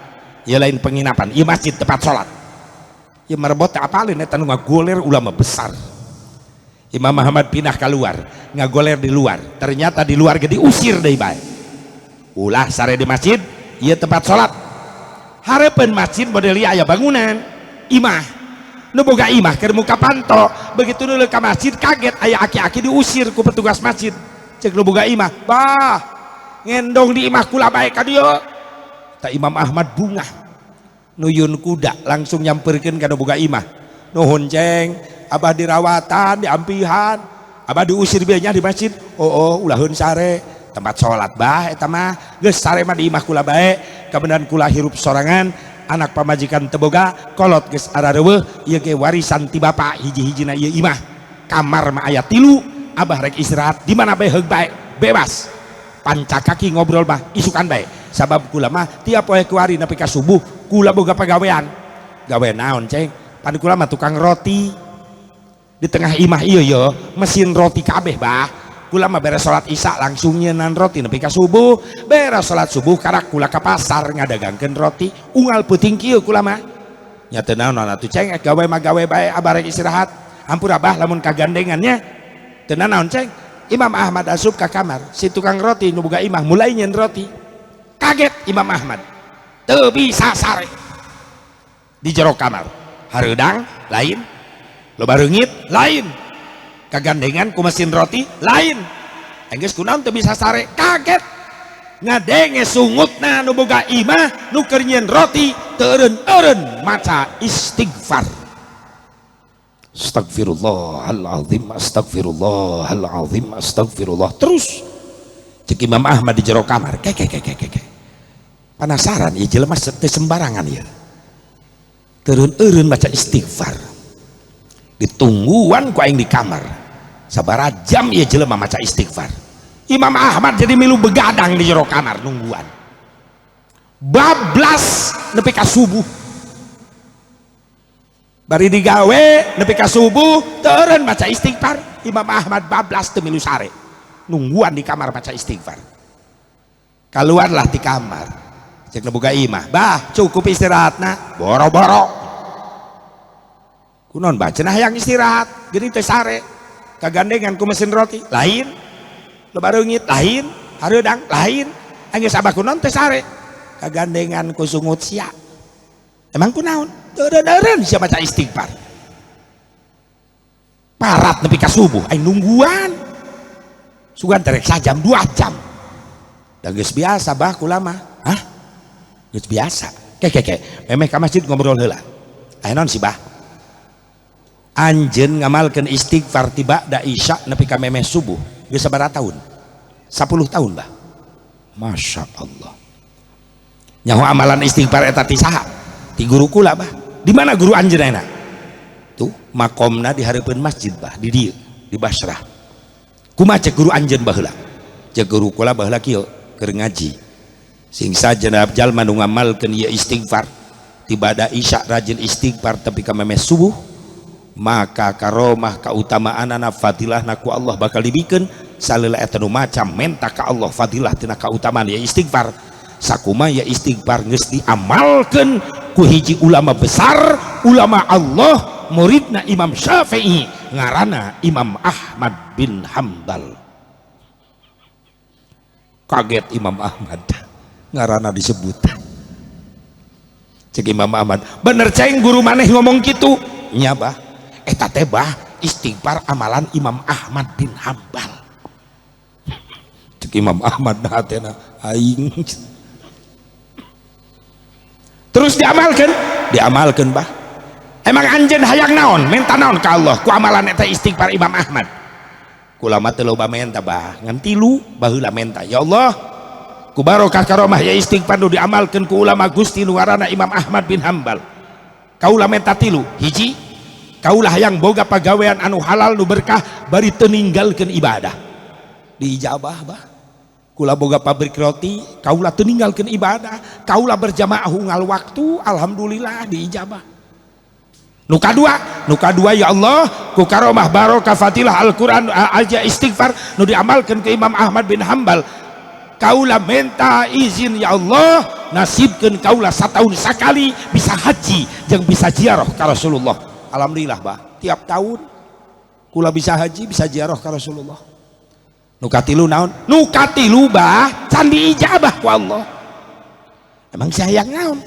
Speaker 1: Ieu lain penginapan, ieu masjid tempat salat. Ieu merebot teh apalin eta nu ngagoler ulama besar. Imam Ahmad pindah keluar, ngagoler di luar. Ternyata di luar ge diusir deui bae. Ulah sare di masjid, ieu tempat salat. Hareupeun masjid model ieu aya bangunan, imah. Nu boga imah keur muka panto, begitu nu ka masjid kaget aya aki-aki diusir ku petugas masjid. Cek nu boga imah, ngendong di imah kula bae ka dieu. Ta Imam Ahmad bungah. Nuyun kuda langsung nyamperkeun ka nu boga imah. Nuhun ceng, abah dirawatan, diampihan, abah diusir bianya di masjid. Ulahun sare tempat sholat eta mah geus sare mah di imah kula bae, kabeneran kula hirup sorangan, anak pamajikan teboga, kolot geus arareueuh, ieu ge warisan ti bapa, hiji-hijina ieu imah. Kamar mah aya 3, abah rek istirahat di mana bae heug bae, bebas. Panca kaki ngobrol mah isukan bae. Sabab kula mah tiap poe kuari nepi ka subuh kula boga pagawean. Gawe naon ceng? Pan kula mah tukang roti. Di tengah imah ieu mesin roti kabeh kula mah beres salat isya langsung nyeunan roti nepi ka subuh. Beres salat subuh karak kula ka pasar ngadagangkeun roti, unggal peuting kieu kula mah nya teu naon atuh ceng, gawe mah gawe bae, abah rek istirahat. Hampur abah lamun kagandengannya teu naon ceng. Imam Ahmad asup ka kamar, si tukang roti nu boga imah mulai nyeun roti. Kaget Imam Ahmad teu bisa sare di jero kamar. Hareudang lain, loba reungit lain, kagandengan ku mesin roti lain, enggeus kunaon teu bisa sare. Kaget ngadenge sungutna nu boga imah nu keur nyieun roti teu eureun-eureun maca istighfar. Astagfirullahaladzim, astagfirullahaladzim, astagfirullah. Terus cek Imam Ahmad di jero kamar, penasaran ieu jelema teu sembarangan ya, teu eureun-eureun maca istighfar. Ditungguan ku aing di kamar sabaraha jam ieu jelema maca istighfar. Imam Ahmad jadi milu begadang di jero kamar nungguan bablas nepi ka subuh, bari digawe nepi ka subuh teureun maca istighfar. Imam Ahmad bablas teu milu sare nungguan di kamar maca istighfar. Keluarlah di kamar cek boga imah, bah cukup istirahatna, boro-boro kunon bah cenah hayang istirahat geuning teh sare kagandengan ku mesin roti lain, loba reungit lain, hareudang lain, anggeus sabah kunon teh sare kagandengan ku sungut sia. Emang kunaon? Teureun sia maca istighfar. Parat nepi ka subuh aing nungguan. Sugan terek sajam 2 jam. Da geus biasa bah kula mah. Hah? Geus biasa. Ke memeh ka masjid ngobrol heula. Aya naon sih bah? Anjeun ngamalkeun istighfar tiba da isya nepi ka memeh subuh. Geus sabaraha tahun? 10 tahun bah. Masya Allah. Nyaho amalan istighfar eta ti saha? Ti guru kula bah. Di mana guru anjeunna? Tuh makomna di hareupeun masjid bah, di dieu di Basrah. Kumaha cek guru anjeun baheula? Cek guru kula baheula kieu keur ngaji. Sing sajenab jalma nu ngamalkeun ieu istighfar tiba da isya rajin istighfar tapi ka memeh subuh, maka karomah kautamaanna fadilahna ku Allah bakal dibikeun salila eta nu maca menta ka Allah fadilah tina kautamaan ieu istighfar. Sakuma ya istighfar geus diamalkeun ku hiji ulama besar, ulama Allah, muridna Imam Syafi'i ngaranna Imam Ahmad bin Hambal. Kaget Imam Ahmad ngaranna disebut. Cek Imam Ahmad, bener ceng guru maneh ngomong gitu? Nya bah, eta teh bah istighfar amalan Imam Ahmad bin Hambal. Cek Imam Ahmad nah hatena aing. Terus diamalkan bah. Emang anjeun hayang naon minta naon ka Allah ku amalan eta istighfar Imam Ahmad? Kula mah teu loba menta bah, ngan 3 baheula menta. Ya Allah, ku barokah karomah ya istighfar nu diamalkeun ku ulama Gusti nu ngaranna Imam Ahmad bin Hambal. Kaula menta 3, hiji kaula hayang boga pagawean anu halal nu berkah bari teu ninggalkeun ibadah. Diijabah bah. Kula boga pabrik roti, kaula teu ninggalkeun ibadah, kaula berjamaah unggal waktu, alhamdulillah diijabah. Nu kadua ya Allah, ku karomah barokah fatilah Al-Qur'an aja istighfar nu diamalkeun ke Imam Ahmad bin Hambal. Kaula minta izin ya Allah, nasibkeun kaula sataun sakali bisa haji jeung bisa ziarah ka Rasulullah. Alhamdulillah bah, tiap tahun kula bisa haji, bisa ziarah ka Rasulullah. Nukatilu naon? Nukatilu bah can diijabah ku Allah. Emang sayang naon?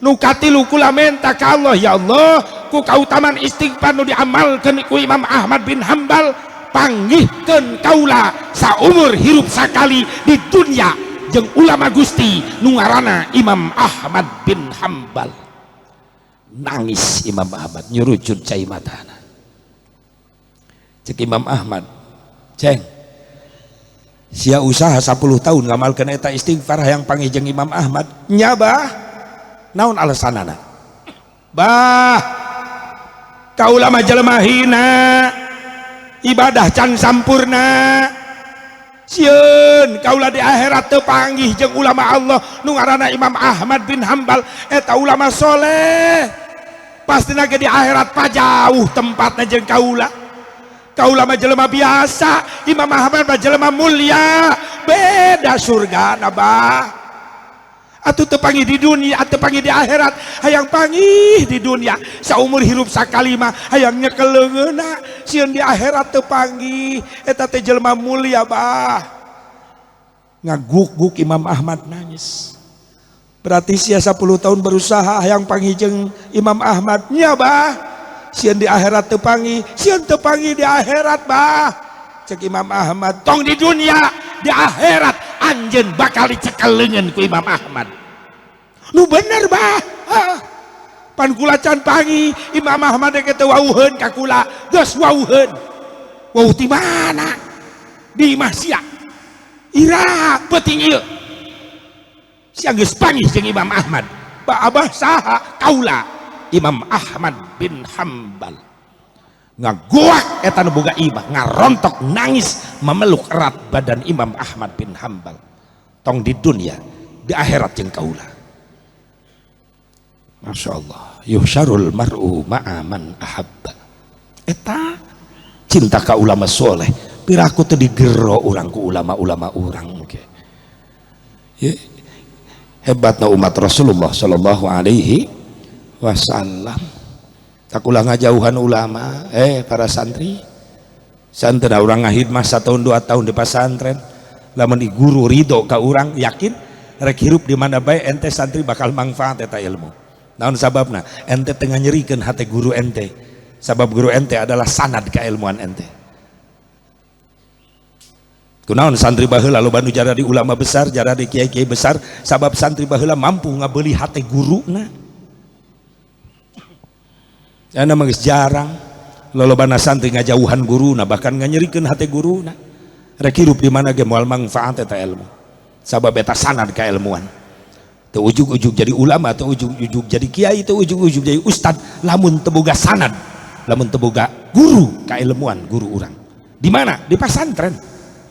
Speaker 1: Nukatilu kula menta ka Allah, ya Allah ku kautaman istighfar nu diamalkeun ku Imam Ahmad bin Hambal, panggihkeun kaula saumur hirup sakali di dunia jeung ulama Gusti nu ngaranna Imam Ahmad bin Hambal. Nangis Imam Ahmad nyurucut cai matana. Cek Imam Ahmad, ceng sia usaha 10 tahun ngamalkeun eta istighfar hayang panggih jeung Imam Ahmad. Nya bah, naon alasanana? Bah, kaula mah jelema hina, ibadah can sampurna. Sieun kaula di akhirat teu panggih jeung ulama Allah nu ngaranna Imam Ahmad bin Hambal, eta ulama soleh. Pastina ge di akhirat pajauh tempatna jeung kaula. Kaula mah jelema biasa, Imam Ahmad mah jelema mulia, beda surga nabah. Atuh teu panggih di dunia, atuh panggih di akhirat, hayang panggih di dunia saumur hirup sakali mah hayang nyekel leungeunna, sieun di akhirat teu panggih, eta teh jelema mulia bah. Ngaguk-guk Imam Ahmad nangis. Berarti sia 10 tahun berusaha hayang panggih jeung Imam Ahmad, nya bah. Sieun di akhirat teu panggih, sieun teu panggih di akhirat bah. Cek Imam Ahmad, tong di dunia, di akhirat anjeun bakal dicekel leungeun ku Imam Ahmad. Nu bener bah. Pan kula can panggih Imam Ahmad ge teu wauheun ka kula, geus wauheun. Wau ti mana? Di imah sia. Ira peuting ieu. Sia geus panggih jeung Imam Ahmad. Ba abah saha? Kaula Imam Ahmad bin Hambal. ngagoak eta nu boga imah ngarontok nangis memeluk erat badan Imam Ahmad bin Hambal tong di dunia di akhirat jeung kaula. Masya Allah, yuhsyarul mar'u ma'a man ahabba. Eta cinta ka ulama soleh piraku teu digero urang ku ulama-ulama urang okay. Ya, hebatna umat Rasulullah sallallahu alaihi wasallam. Tak ulah ngajauhan ulama para santri orang ngahidmah 1 tahun 2 tahun di pesantren lamun di guru ridho ka urang yakin rek hirup di mana bae ente santri bakal manfaat eta ilmu. Naon sababna? Ente tengah nyerikeun hate guru ente. Sabab guru ente adalah sanad keilmuan ente. Kunaon santri baheula loba nu jara di ulama besar, jara di kiai-kiai besar, sabab santri baheula mampu ngabeuli hate guruna. Ana mah geus jarang lolobana santri ngajauhan guruna bahkan nganyerikeun hate guruna. Rek hirup di mana ge moal manfaat eta ilmu. Sabab eta sanad keilmuan. Teu ujug-ujug jadi ulama, teu ujug-ujug jadi kiai, teu ujug-ujug jadi ustad lamun teu boga sanad, lamun teu boga guru keilmuan guru urang. Di mana? Di pesantren.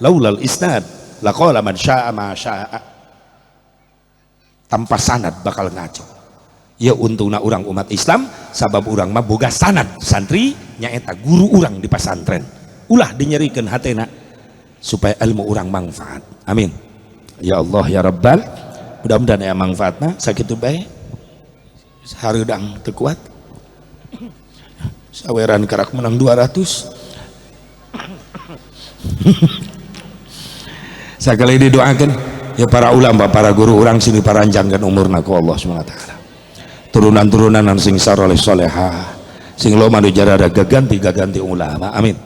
Speaker 1: Laulal isnad laqala man syaa ma syaa. Tanpa sanad bakal ngaco. Ya untungna urang umat Islam sabab urang mah boga sanad santri nyaeta guru urang di pesantren. Ulah dinyerikeun hatena supaya ilmu urang manfaat. Amin. Ya Allah ya Rabbal, mudah-mudahan ya manfaatna sakitu bae. Hareudang teu kuat. Saweran karak menang 200. Sakali didoakeun ya para ulama, para guru urang sini paranjangkeun umurna ku Allah Subhanahu wa taala. Turunan-turunan sing saleh salehah, sing loma nu jarada gaganti ulama. Amin.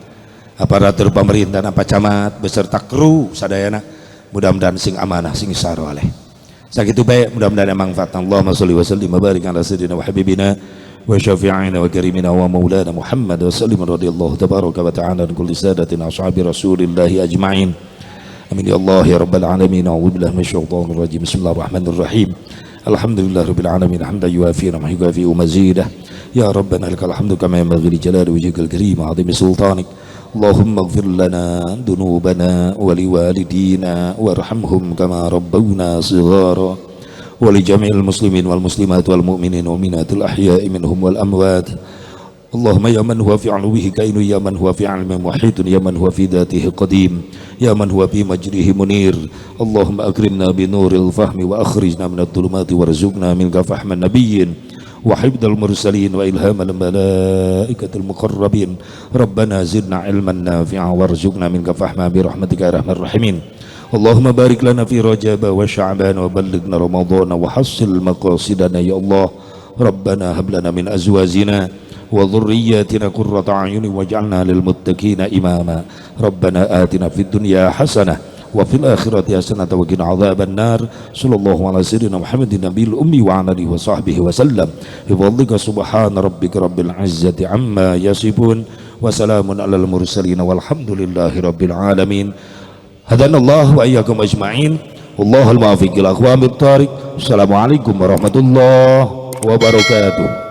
Speaker 1: Aparatur pemerintahan apa camat beserta kru sadayana mudah-mudahan sing amanah sing saleh. Sakitu bae mudah-mudahan manfaat. Allahumma sholli wa sallim wa barik ala sayyidina wa habibina wa syafi'ina wa karimina wa maulana Muhammad wa sallim radhiyallahu tabaraka wa ta'ala an kulli sadatina ashabi rasulillahi ajma'in. Amin ya Allah ya rabbal alamin. A'udzu billahi minasyaitonir rajim. Bismillahirrahmanirrahim. Alhamdulillah rabbil alamin hamdan yuafi wa yukafi mazidah. Ya rabbana lakal hamdu kama yanbaghi li jalali wajhikal karim wa 'azimi sultanik. Allahumma ighfir lana dhunubana wa liwalidina warhamhum kama rabbawna shighara wa li jami'il muslimin wal muslimat wal mu'minin wal mu'minatil ahya'i minhum wal amwat. Allahumma ya man huwa fi 'uluwihi kainu, ya man huwa fi 'ilmi muhitun, ya man huwa fi dhatihi qadim, ya man huwa fi majrihi munir. Allahumma akrimna bi nuril fahmi wa akhrijna minadh dhulumati warzuqna minka fahman nabiyyin wa hibdal mursalin wa ilhamal malaikatil muqarrabin. Rabbana zidna ilman nafi'a warzuqna minka fahma bi rahmatika ya arhamar rahimin. Allahumma barik lana fi Rajab wa Sya'ban wa ballighna Ramadan wa hassil maqasidana ya Allah. Rabbana hab lana min azwajina wa dhurriyyatina qurrata a'yunin waj'alna lil muttaqina imama. Rabbana atina fid dunya hasanah wa fil akhirati hasanatan wa qina adzaban nar. Sallallahu ala sayyidina Muhammadin nabiyil ummi wa ala alihi wa sahbihi wa sallam. Bi fadlika subhana rabbika rabbil izzati amma yasifun wa salamun alal mursalin walhamdulillahi rabbil alamin. Hadanallahu wa iyyakum ajma'in. Wallahul muwaffiq ila aqwamit thariq. Assalamualaikum warahmatullahi wabarakatuh.